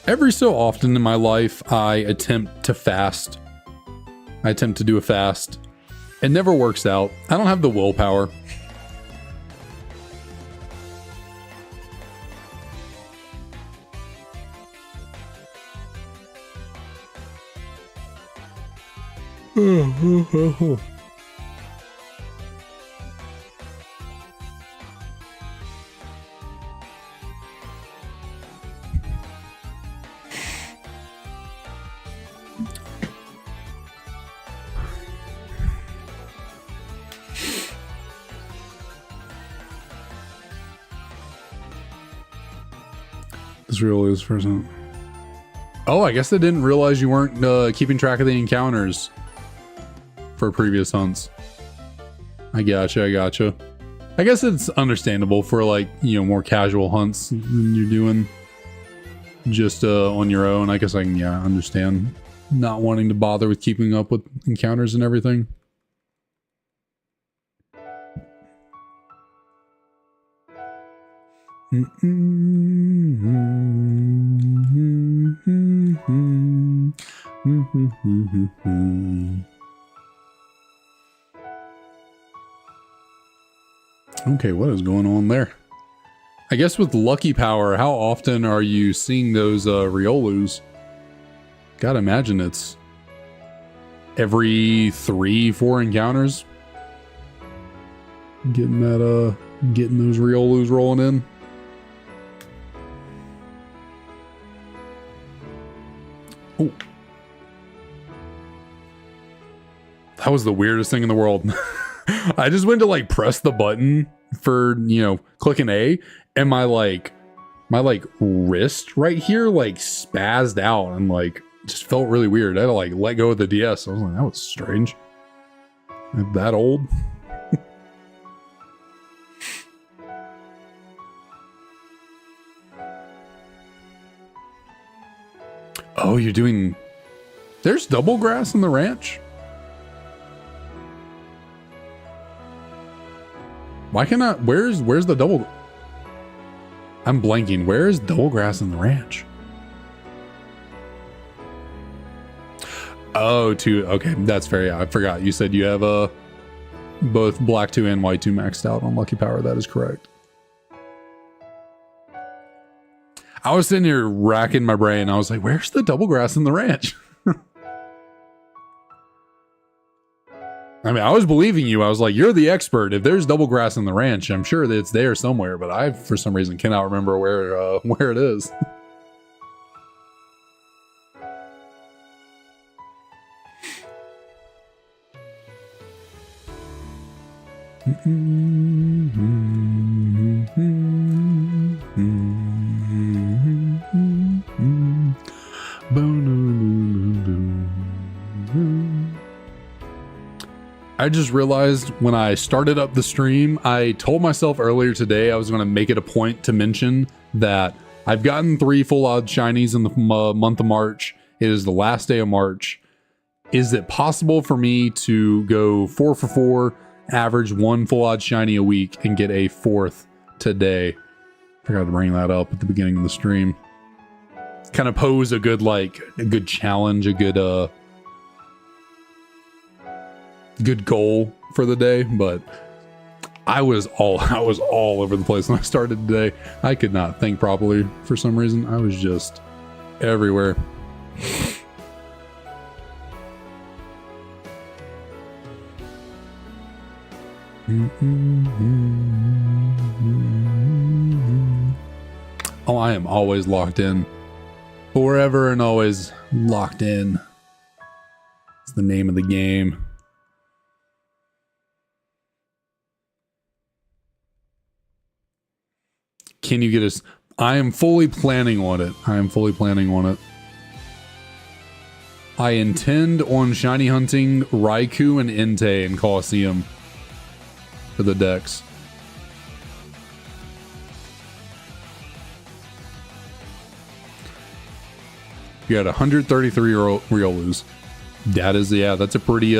Every so often in my life, I attempt to fast. I attempt to do a fast. It never works out. I don't have the willpower. This really is for some. Oh, I guess I didn't realize you weren't keeping track of the encounters for previous hunts. I gotcha, I gotcha. I guess it's understandable for like, you know, more casual hunts than you're doing just on your own. I guess I can, yeah, understand not wanting to bother with keeping up with encounters and everything. Okay, what is going on there? I guess with Lucky Power, how often are you seeing those Riolus? Gotta imagine it's every 3-4 encounters. Getting those Riolus rolling in. Oh. That was the weirdest thing in the world. I just went to like press the button for, you know, clicking A, and my wrist right here like spazzed out and like just felt really weird. I had to like let go of the DS. I was like, that was strange. I'm that old. Oh, you're doing... There's double grass in the ranch? Why can I... Where's the double... I'm blanking. Where is double grass in the ranch? Oh, two. Okay, that's fair. Yeah, I forgot. You said you have both black 2 and white 2 maxed out on Lucky Power. That is correct. I was sitting here racking my brain. I was like, where's the double grass in the ranch? I mean, I was believing you. I was like, you're the expert. If there's double grass in the ranch, I'm sure that it's there somewhere, but I, for some reason, cannot remember where it is. I just realized when I started up the stream, I told myself earlier today I was going to make it a point to mention that I've gotten 3 full odd shinies in the month of March. It is the last day of March. Is it possible for me to go 4 for 4, average 1 full odd shiny a week, and get a 4th today? Forgot to bring that up at the beginning of the stream. Kind of pose a good challenge, a good goal for the day, but I was all over the place when I started today. I could not think properly for some reason. I was just everywhere. Oh, I am always locked in. Forever and always locked in. It's the name of the game. Can you get us? I am fully planning on it. I intend on shiny hunting Raikou and Entei in Coliseum for the Dex. You got 133 Riolus. That is, yeah, that's a pretty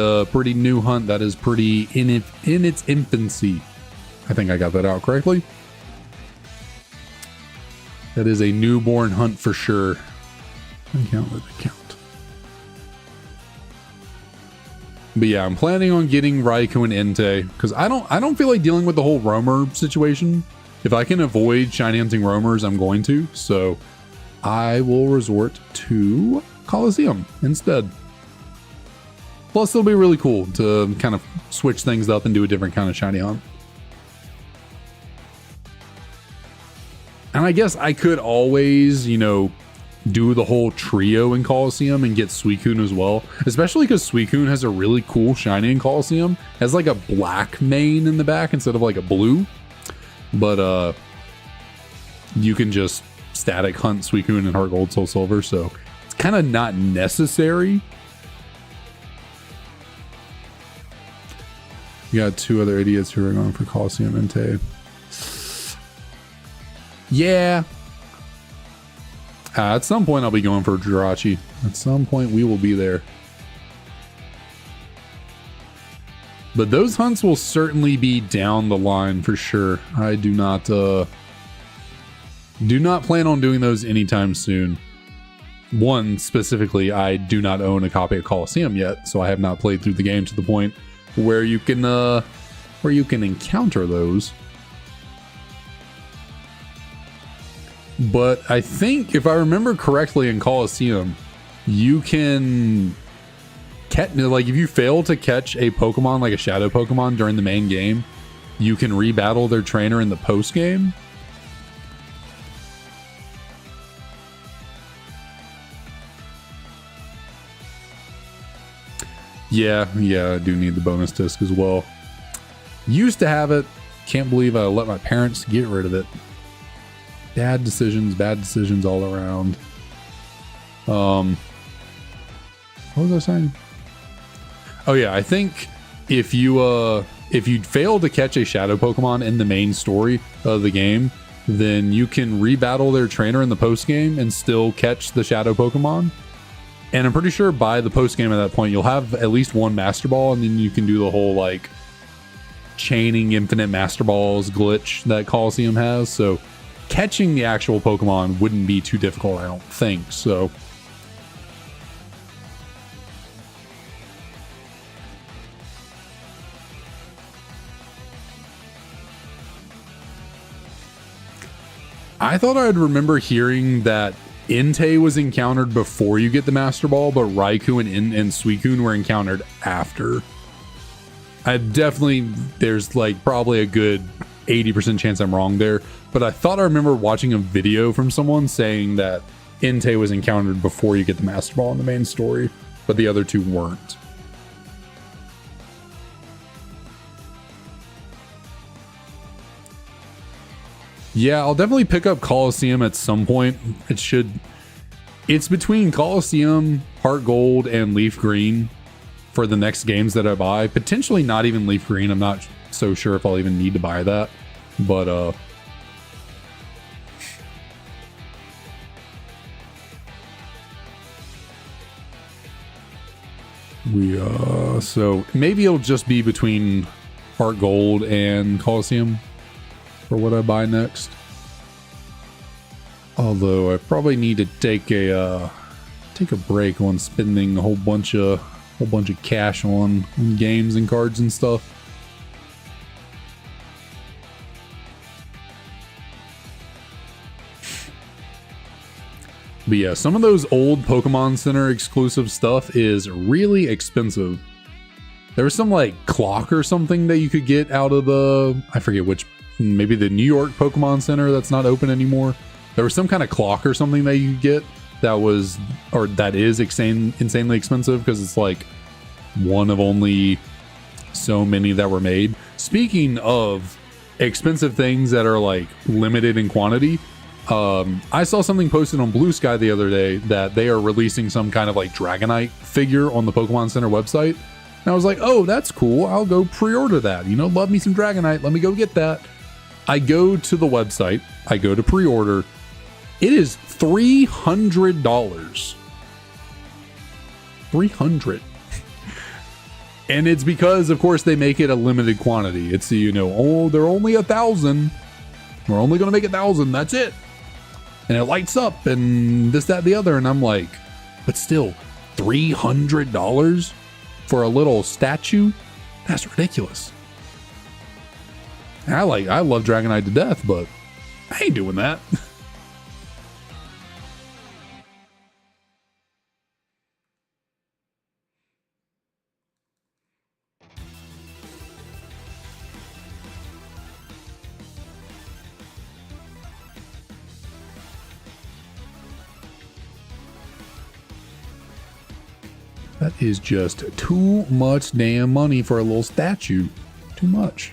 new hunt. That is pretty in its infancy. I think I got that out correctly. That is a newborn hunt for sure. Let it count. But yeah, I'm planning on getting Raikou and Entei because I don't feel like dealing with the whole roamer situation. If I can avoid shiny hunting roamers, I'm going to. So I will resort to Coliseum instead. Plus, it'll be really cool to kind of switch things up and do a different kind of shiny hunt. And I guess I could always, do the whole trio in Coliseum and get Suicune as well. Especially because Suicune has a really cool shiny in Coliseum. It has like a black mane in the back instead of like a blue. But you can just static hunt Suicune in Heart Gold, Soul Silver. So it's kind of not necessary. You got 2 other idiots who are going for Coliseum Entei. Yeah. At some point, I'll be going for Jirachi. At some point, we will be there. But those hunts will certainly be down the line for sure. I do not plan on doing those anytime soon. One, specifically, I do not own a copy of Coliseum yet, so I have not played through the game to the point where you can encounter those. But I think, if I remember correctly, in Coliseum, you can catch, like, if you fail to catch a Pokemon, like a Shadow Pokemon, during the main game, you can rebattle their trainer in the post game. Yeah, I do need the bonus disc as well. Used to have it. Can't believe I let my parents get rid of it. Bad decisions all around. What was I saying? Oh yeah, I think if you fail to catch a Shadow Pokemon in the main story of the game, then you can rebattle their trainer in the post game and still catch the Shadow Pokemon. And I'm pretty sure by the post game at that point, you'll have at least one Master Ball, and then you can do the whole like chaining infinite Master Balls glitch that Coliseum has. So catching the actual Pokemon wouldn't be too difficult, I don't think. So I thought I'd remember hearing that Entei was encountered before you get the Master Ball, but Raikou and Suicune were encountered after. There's like probably a good 80% chance I'm wrong there, but I thought I remember watching a video from someone saying that Entei was encountered before you get the Master Ball in the main story, but the other two weren't. Yeah, I'll definitely pick up Coliseum at some point. It's between Coliseum, Heart Gold, and Leaf Green for the next games that I buy. Potentially not even Leaf Green. I'm not so sure if I'll even need to buy that. But so maybe it'll just be between Heart Gold and Coliseum for what I buy next. Although I probably need to take a break on spending a whole bunch of cash on games and cards and stuff. But yeah, some of those old Pokemon Center exclusive stuff is really expensive. There was some like clock or something that you could get out of I forget which, maybe the New York Pokemon Center that's not open anymore. There was some kind of clock or something that you could get that is insanely expensive because it's like one of only so many that were made. Speaking of expensive things that are like limited in quantity, I saw something posted on Blue Sky the other day that they are releasing some kind of like Dragonite figure on the Pokemon Center website. And I was like, oh, that's cool. I'll go pre-order that. You know, love me some Dragonite. Let me go get that. I go to the website. I go to pre-order. It is $300. $300. And it's because, of course, they make it a limited quantity. It's, you know, oh, they're only 1,000. We're only going to make 1,000. That's it. And it lights up and this, that, the other. And I'm like, but still, $300 for a little statue? That's ridiculous. I love Dragonite to death, but I ain't doing that. That is just too much damn money for a little statue. Too much.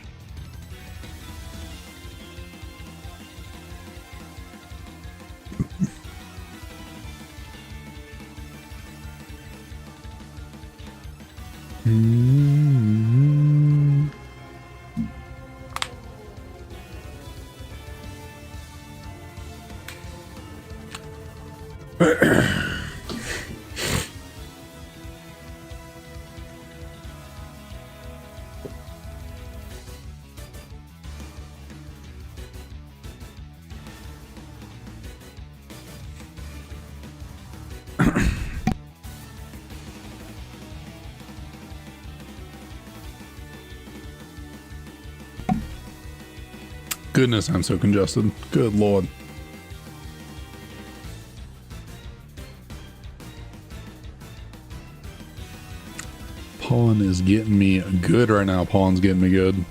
Goodness, I'm so congested. Good Lord. Pollen is getting me good right now. Pollen's getting me good.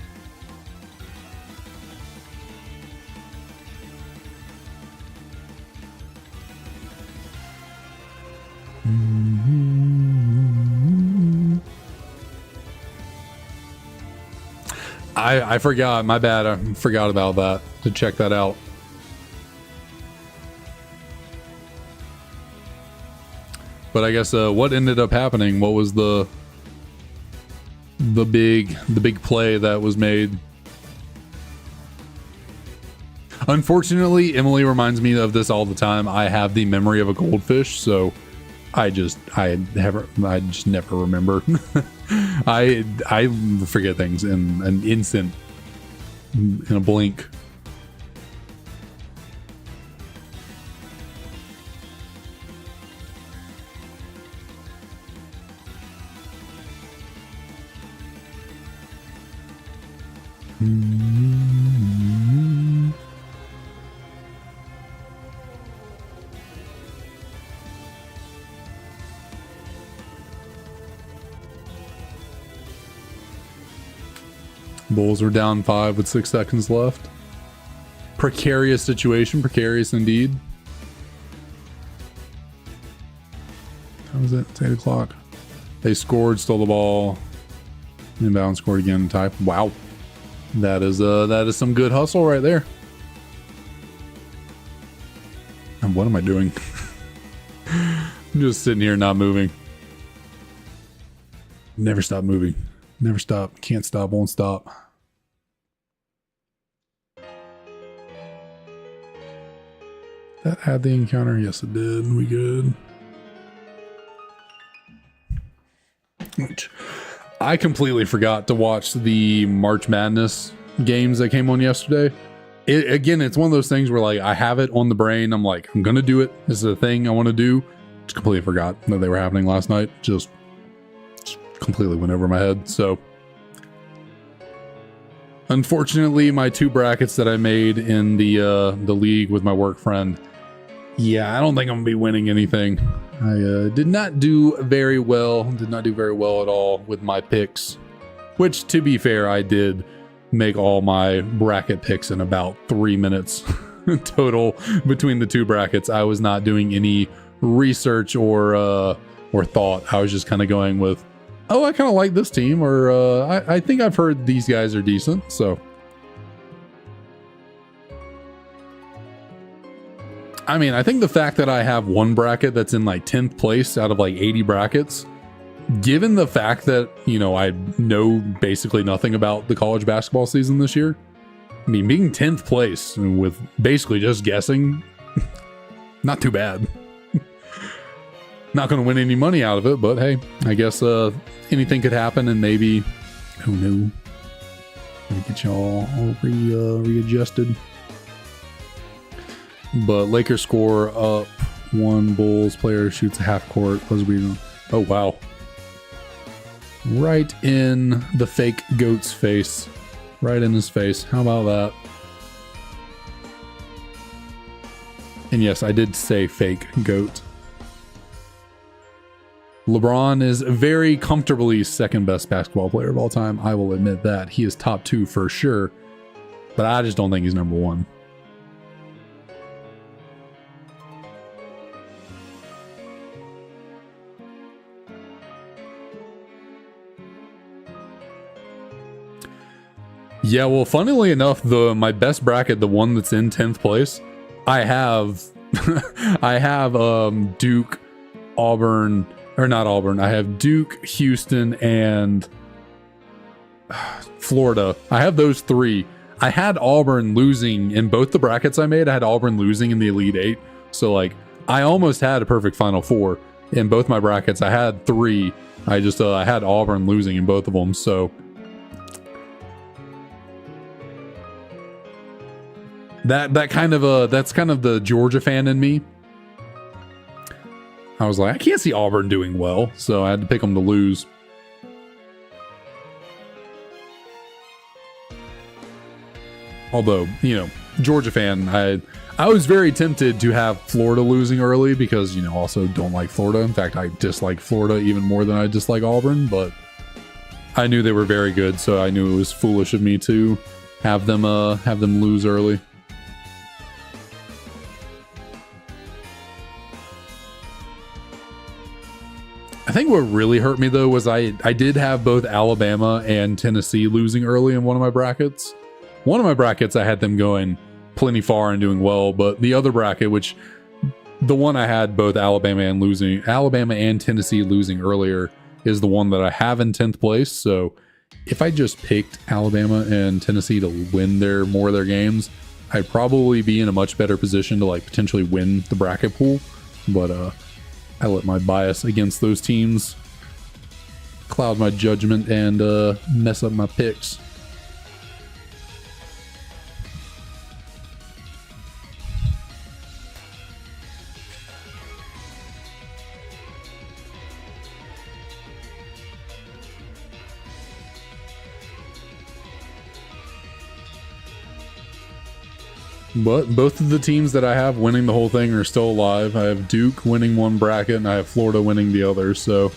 I forgot. My bad. I forgot about that. To check that out. But I guess what ended up happening? What was the big play that was made? Unfortunately, Emily reminds me of this all the time. I have the memory of a goldfish, so I just never remember. I forget things in an instant, in a blink. Bulls are down 5 with 6 seconds left. Precarious situation, precarious indeed. How was it? It's 8 o'clock. They scored, stole the ball, inbound, scored again, type. Wow. That is some good hustle right there. And what am I doing? I'm just sitting here not moving. Never stop moving. Never stop. Can't stop, won't stop. That had the encounter? Yes, it did. We good. Which I completely forgot to watch the March Madness games that came on yesterday. Again, it's one of those things where like I have it on the brain. I'm like, I'm gonna do it. This is a thing I want to do. Just completely forgot that they were happening last night. Just completely went over my head. So unfortunately, my 2 brackets that I made in the league with my work friend, yeah, I don't think I'm gonna be winning anything. I did not do very well. Did not do very well at all with my picks, which, to be fair, I did make all my bracket picks in about 3 minutes total between the 2 brackets. I was not doing any research or thought. I was just kind of going with, oh, I kind of like this team, or I think I've heard these guys are decent. So, I mean, I think the fact that I have one bracket that's in like 10th place out of like 80 brackets, given the fact that, you know, I know basically nothing about the college basketball season this year, I mean, being 10th place with basically just guessing, not too bad. Not going to win any money out of it, but hey, I guess anything could happen, and maybe, oh no, let me get y'all all readjusted. But Lakers score up 1. Bulls player shoots a half court. Oh wow, right in the fake goat's face, right in his face. How about that? And yes, I did say fake goat. LeBron is very comfortably 2nd best basketball player of all time. I will admit that. He is top 2 for sure, but I just don't think he's number 1. Yeah, well, funnily enough, my best bracket, the one that's in 10th place, I have I have Duke, Auburn, or not Auburn. I have Duke, Houston, and Florida. I have those 3. I had Auburn losing in both the brackets I made. I had Auburn losing in the Elite 8. So like I almost had a perfect Final 4 in both my brackets. I had 3. I just I had Auburn losing in both of them. So that's kind of the Georgia fan in me. I was like, I can't see Auburn doing well, so I had to pick them to lose. Although, you know, Georgia fan, I was very tempted to have Florida losing early because, you know, also don't like Florida. In fact, I dislike Florida even more than I dislike Auburn, but I knew they were very good, so I knew it was foolish of me to have them lose early. I think what really hurt me, though, was I did have both Alabama and Tennessee losing early in one of my brackets. One of my brackets, I had them going plenty far and doing well, but the other bracket, which the one I had both Alabama and Tennessee losing earlier, is the one that I have in 10th place. So if I just picked Alabama and Tennessee to win more of their games, I'd probably be in a much better position to like potentially win the bracket pool. But I let my bias against those teams cloud my judgment and mess up my picks. But both of the teams that I have winning the whole thing are still alive. I have Duke winning one bracket and I have Florida winning the other. So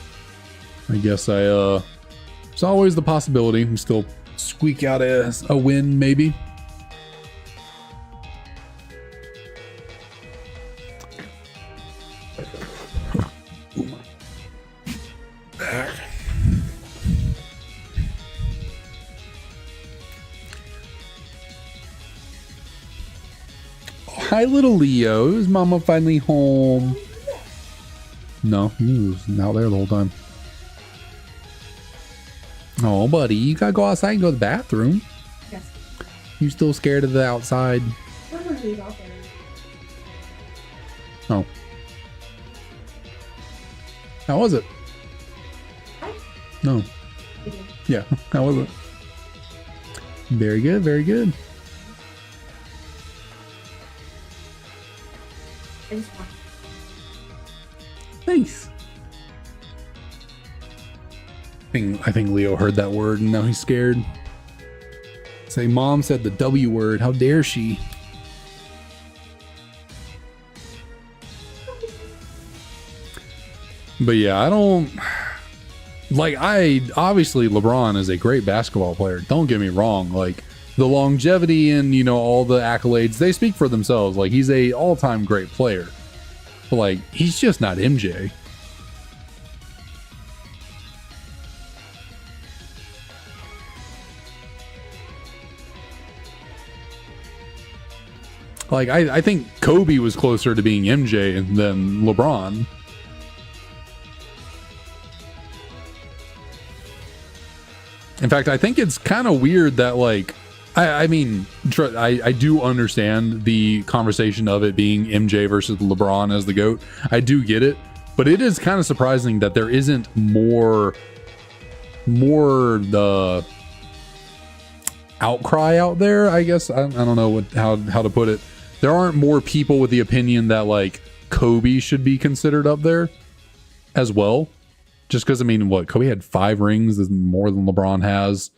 I guess it's always the possibility. We still squeak out a win, maybe. Back. Hi, little Leo. Is Mama finally home? No, he was out there the whole time. Oh, buddy, you gotta go outside and go to the bathroom. Yes. You still scared of the outside? Oh. How was it? No. Yeah, how was it? Very good, very good. Nice. I think Leo heard that word and now he's scared. Say, Mom said the W word. How dare she? But yeah, I don't like. Obviously LeBron is a great basketball player. Don't get me wrong. Like the longevity and all the accolades, they speak for themselves. Like he's a all-time great player. But like he's just not MJ. Like I think Kobe was closer to being MJ than LeBron. In fact, I think it's kind of weird that like, I mean, I do understand the conversation of it being MJ versus LeBron as the GOAT. I do get it, but it is kind of surprising that there isn't more the outcry out there. I guess I don't know how to put it. There aren't more people with the opinion that like Kobe should be considered up there as well. Just because, I mean, what, Kobe had 5 rings, is more than LeBron has.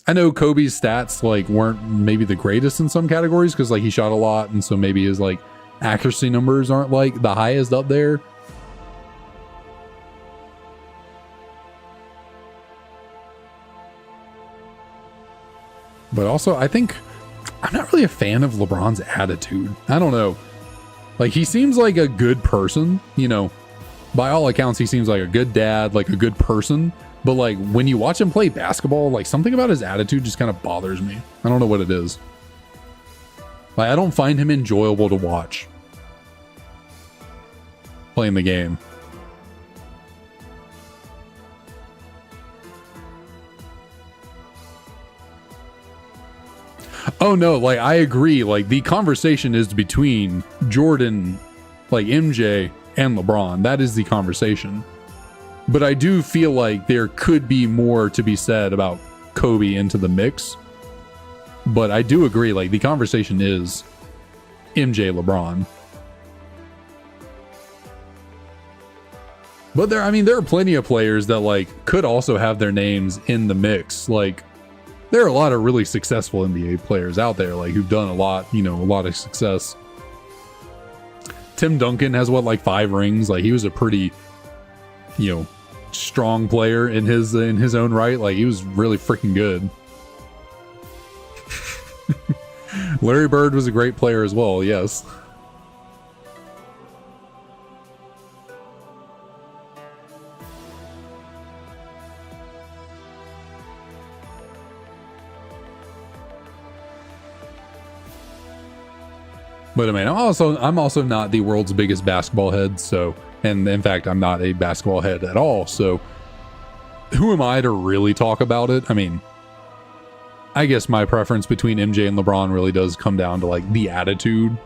I know Kobe's stats like weren't maybe the greatest in some categories because like he shot a lot, and so maybe his like accuracy numbers aren't like the highest up there. But also, I think I'm not really a fan of LeBron's attitude. I don't know. Like he seems like a good person, by all accounts, he seems like a good dad, like a good person. But like when you watch him play basketball, like something about his attitude just kind of bothers me. I don't know what it is. Like I don't find him enjoyable to watch playing the game. Oh no, like I agree. Like the conversation is between Jordan, like MJ, and LeBron. That is the conversation. But I do feel like there could be more to be said about Kobe into the mix. But I do agree, like the conversation is MJ, LeBron. But there are plenty of players that like could also have their names in the mix. Like there are a lot of really successful NBA players out there, like who've done a lot of success. Tim Duncan has like 5 rings. Like he was a pretty, strong player in his own right. Like he was really freaking good. Larry Bird was a great player as well. Yes. But I mean, I'm also not the world's biggest basketball head, so, and in fact, I'm not a basketball head at all, so who am I to really talk about it? I mean, I guess my preference between MJ and LeBron really does come down to like the attitude.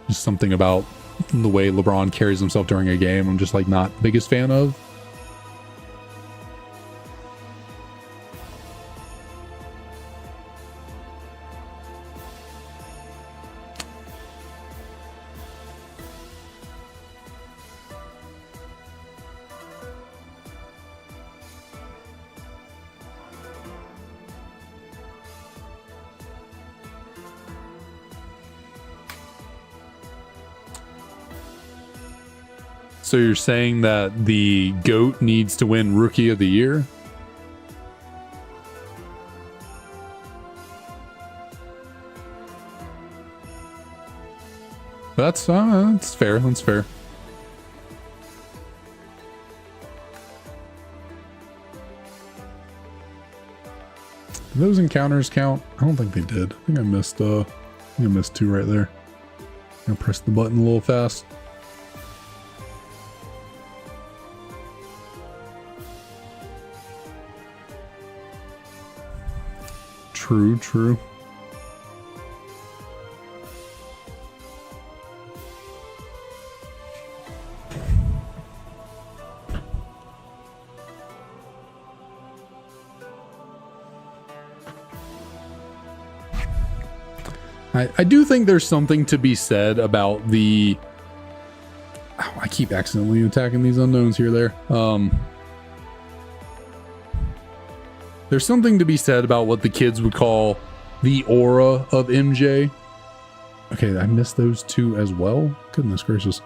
Just something about the way LeBron carries himself during a game I'm just like not the biggest fan of. So you're saying that the GOAT needs to win Rookie of the Year? That's fair. That's fair. Do those encounters count? I don't think they did. I think I missed 2 right there. I'm gonna press the button a little fast. True. I do think there's something to be said about the... Oh, I keep accidentally attacking these unknowns here there. There's something to be said about what the kids would call the aura of MJ. Okay, I missed those 2 as well. Goodness gracious.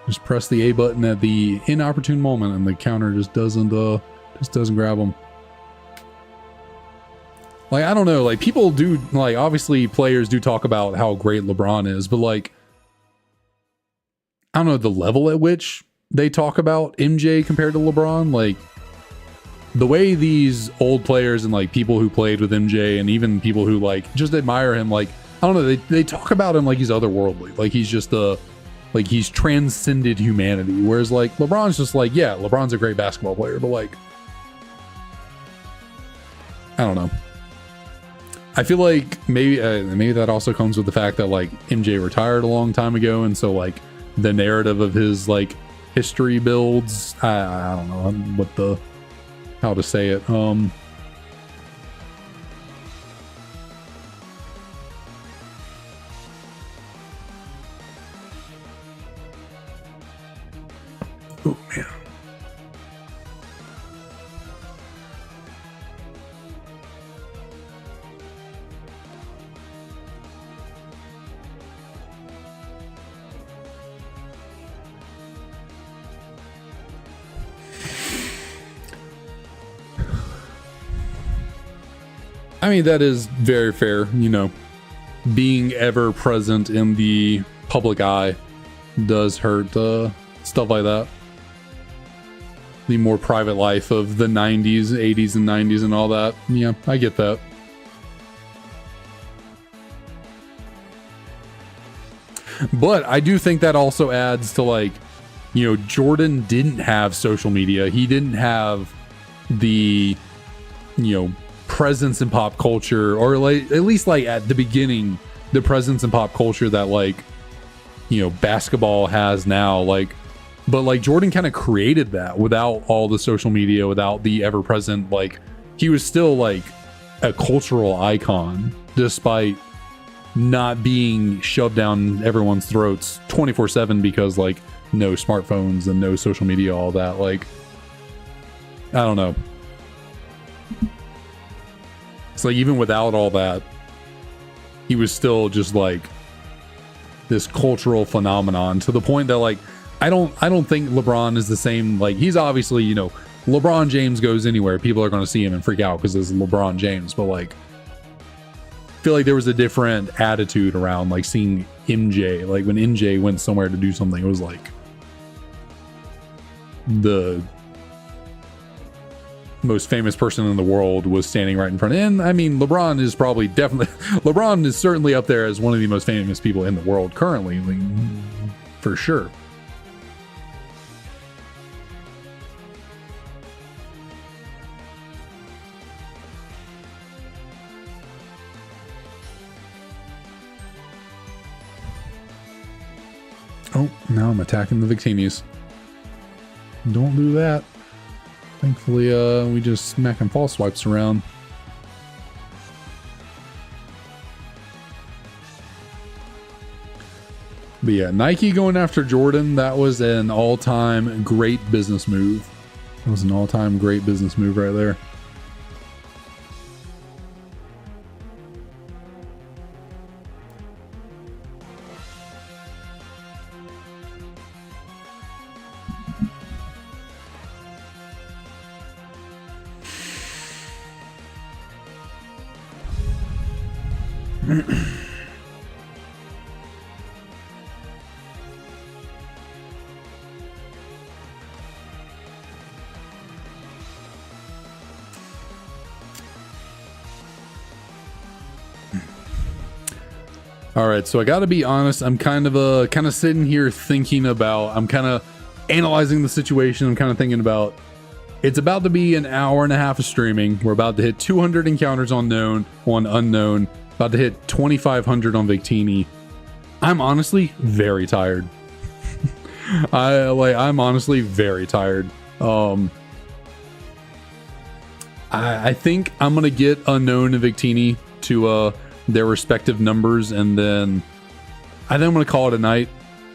Just press the A button at the inopportune moment and the counter just doesn't grab them. Like, I don't know, like people do, like obviously players do talk about how great LeBron is, but like, I don't know the level at which they talk about MJ compared to LeBron. Like, the way these old players and like people who played with MJ and even people who like just admire him, like, I don't know, they talk about him like he's otherworldly, like he's just like he's transcended humanity. Whereas like LeBron's just like, yeah, LeBron's a great basketball player, but like, I don't know. I feel like maybe that also comes with the fact that like MJ retired a long time ago, and so like the narrative of his like history builds. I don't know how to say it. Oh man. I mean, that is very fair. You know, being ever present in the public eye does hurt stuff like that. The more private life of the 90s, 80s, and 90s and all that. Yeah, I get that. But I do think that also adds to like, you know, Jordan didn't have social media. He didn't have the, you know, presence in pop culture, or like at least like at the beginning, the presence in pop culture that like, you know, basketball has now. Like, but like Jordan kind of created that without all the social media, without the ever present, like he was still like a cultural icon despite not being shoved down everyone's throats 24/7 because like no smartphones and no social media, all that. Like, I don't know. It's like even without all that, he was still just like this cultural phenomenon to the point that like I don't think LeBron is the same. Like, he's obviously, you know, LeBron James goes anywhere, people are going to see him and freak out because it's LeBron James. But like, I feel like there was a different attitude around like seeing MJ. Like when MJ went somewhere to do something, it was like the most famous person in the world was standing right in front of him. I mean, LeBron is probably LeBron is certainly up there as one of the most famous people in the world currently, like, for sure. Oh, now I'm attacking the Victinis. Don't do that. Thankfully, we just smacking false swipes around. But yeah, Nike going after Jordan, that was an all-time great business move. That was an all-time great business move right there. All right, so I got to be honest. I'm kind of sitting here thinking about. I'm kind of analyzing the situation. I'm kind of thinking about. It's about to be an hour and a half of streaming. We're about to hit 200 encounters on Unown. About to hit 2,500 on Victini. I'm honestly very tired. I'm honestly very tired. I think I'm gonna get Unown and Victini to their respective numbers, and then I think I'm gonna call it a night.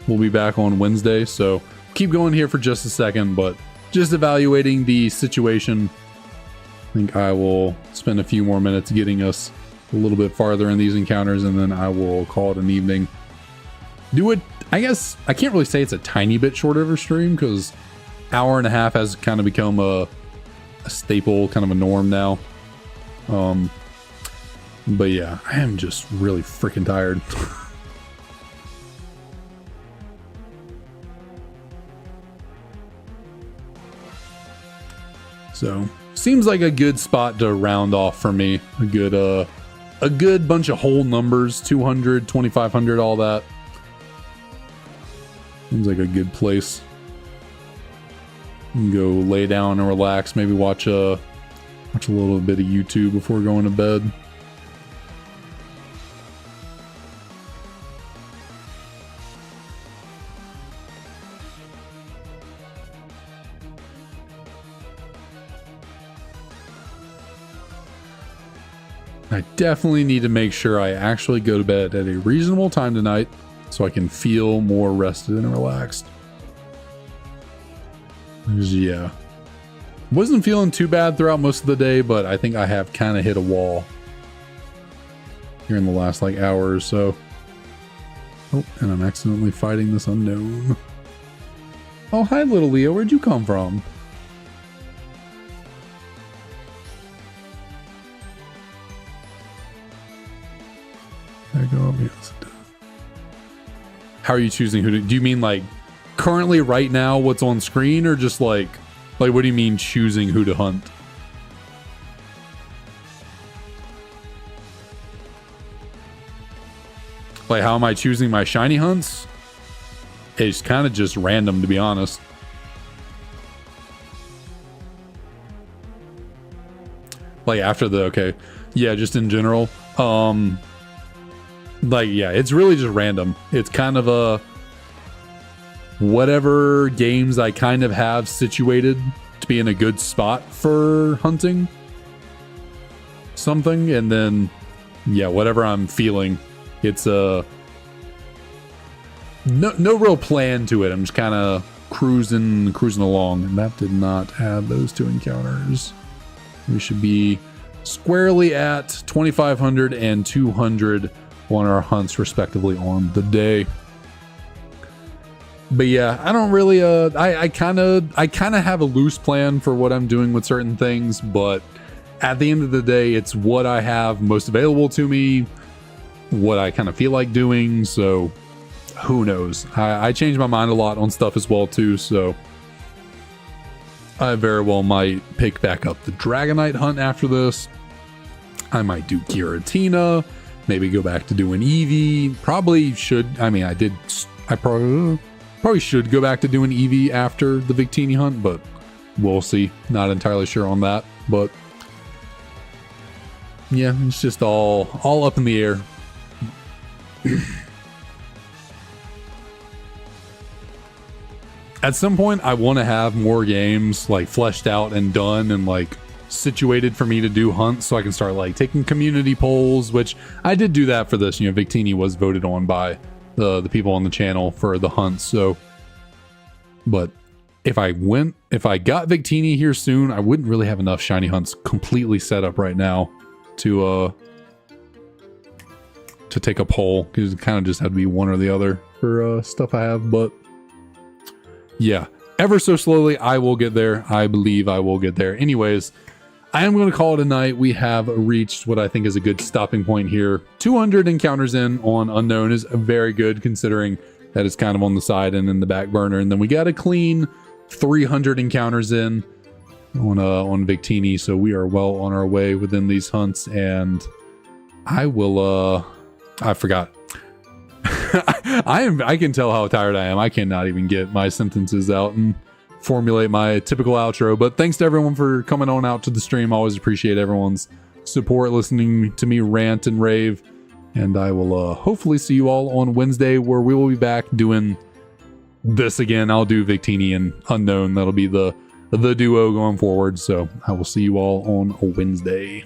We'll be back on Wednesday, so keep going here for just a second, but just evaluating the situation. I think I will spend a few more minutes getting us a little bit farther in these encounters, and then I will call it an evening. Do it. I guess I can't really say it's a tiny bit shorter of a stream, because hour and a half has kind of become a staple, kind of a norm now. But yeah, I am just really freaking tired. So seems like a good spot to round off for me. A good bunch of whole numbers, 200, 2,500, all that. Seems like a good place. Go lay down and relax. Maybe watch a little bit of YouTube before going to bed. I definitely need to make sure I actually go to bed at a reasonable time tonight so I can feel more rested and relaxed. Yeah. Wasn't feeling too bad throughout most of the day, but I think I have kind of hit a wall here in the last like hour or so. Oh, and I'm accidentally fighting this Unown. Oh, hi, little Leo. Where'd you come from? There you go. Yes. How are you choosing who to... Do you mean like currently right now what's on screen, or just like what do you mean choosing who to hunt? Like how am I choosing my shiny hunts? It's kind of just random, to be honest. Like after the... Okay. Yeah, just in general. Like, yeah, it's really just random. It's kind of a... Whatever games I kind of have situated to be in a good spot for hunting something, and then, yeah, whatever I'm feeling. It's no real plan to it. I'm just kind of cruising along, and that did not add those two encounters. We should be squarely at 2,500 and 200 on our hunts respectively on the day. But yeah, I don't really I kind of have a loose plan for what I'm doing with certain things, but at the end of the day, it's what I have most available to me, what I kind of feel like doing. So who knows? I change my mind a lot on stuff as well too, so I very well might pick back up the Dragonite hunt after this. I might do Giratina, maybe go back to doing Eevee. Probably should. I mean, I probably should go back to doing Eevee after the Victini hunt, but we'll see. Not entirely sure on that, but yeah, it's just all up in the air. at some point I want to have more games like fleshed out and done and like situated for me to do hunts, so I can start like taking community polls, which I did do that for this. You know, Victini was voted on by the people on the channel for the hunts. So, but if I got Victini here soon, I wouldn't really have enough shiny hunts completely set up right now to take a poll, because it kind of just had to be one or the other for stuff I have. But yeah, ever so slowly I will get there. I believe I will get there. Anyways, I am going to call it a night. We have reached what I think is a good stopping point here. 200 encounters in on Unown is very good, considering that it's kind of on the side and in the back burner. And then we got a clean 300 encounters in on Victini, so we are well on our way within these hunts. And I will I forgot. I can tell how tired I am. I cannot even get my sentences out and formulate my typical outro. But thanks to everyone for coming on out to the stream. I always appreciate everyone's support, listening to me rant and rave. And I will hopefully see you all on Wednesday, where we will be back doing this again. I'll do Victini and Unown. That'll be the duo going forward. So I will see you all on Wednesday.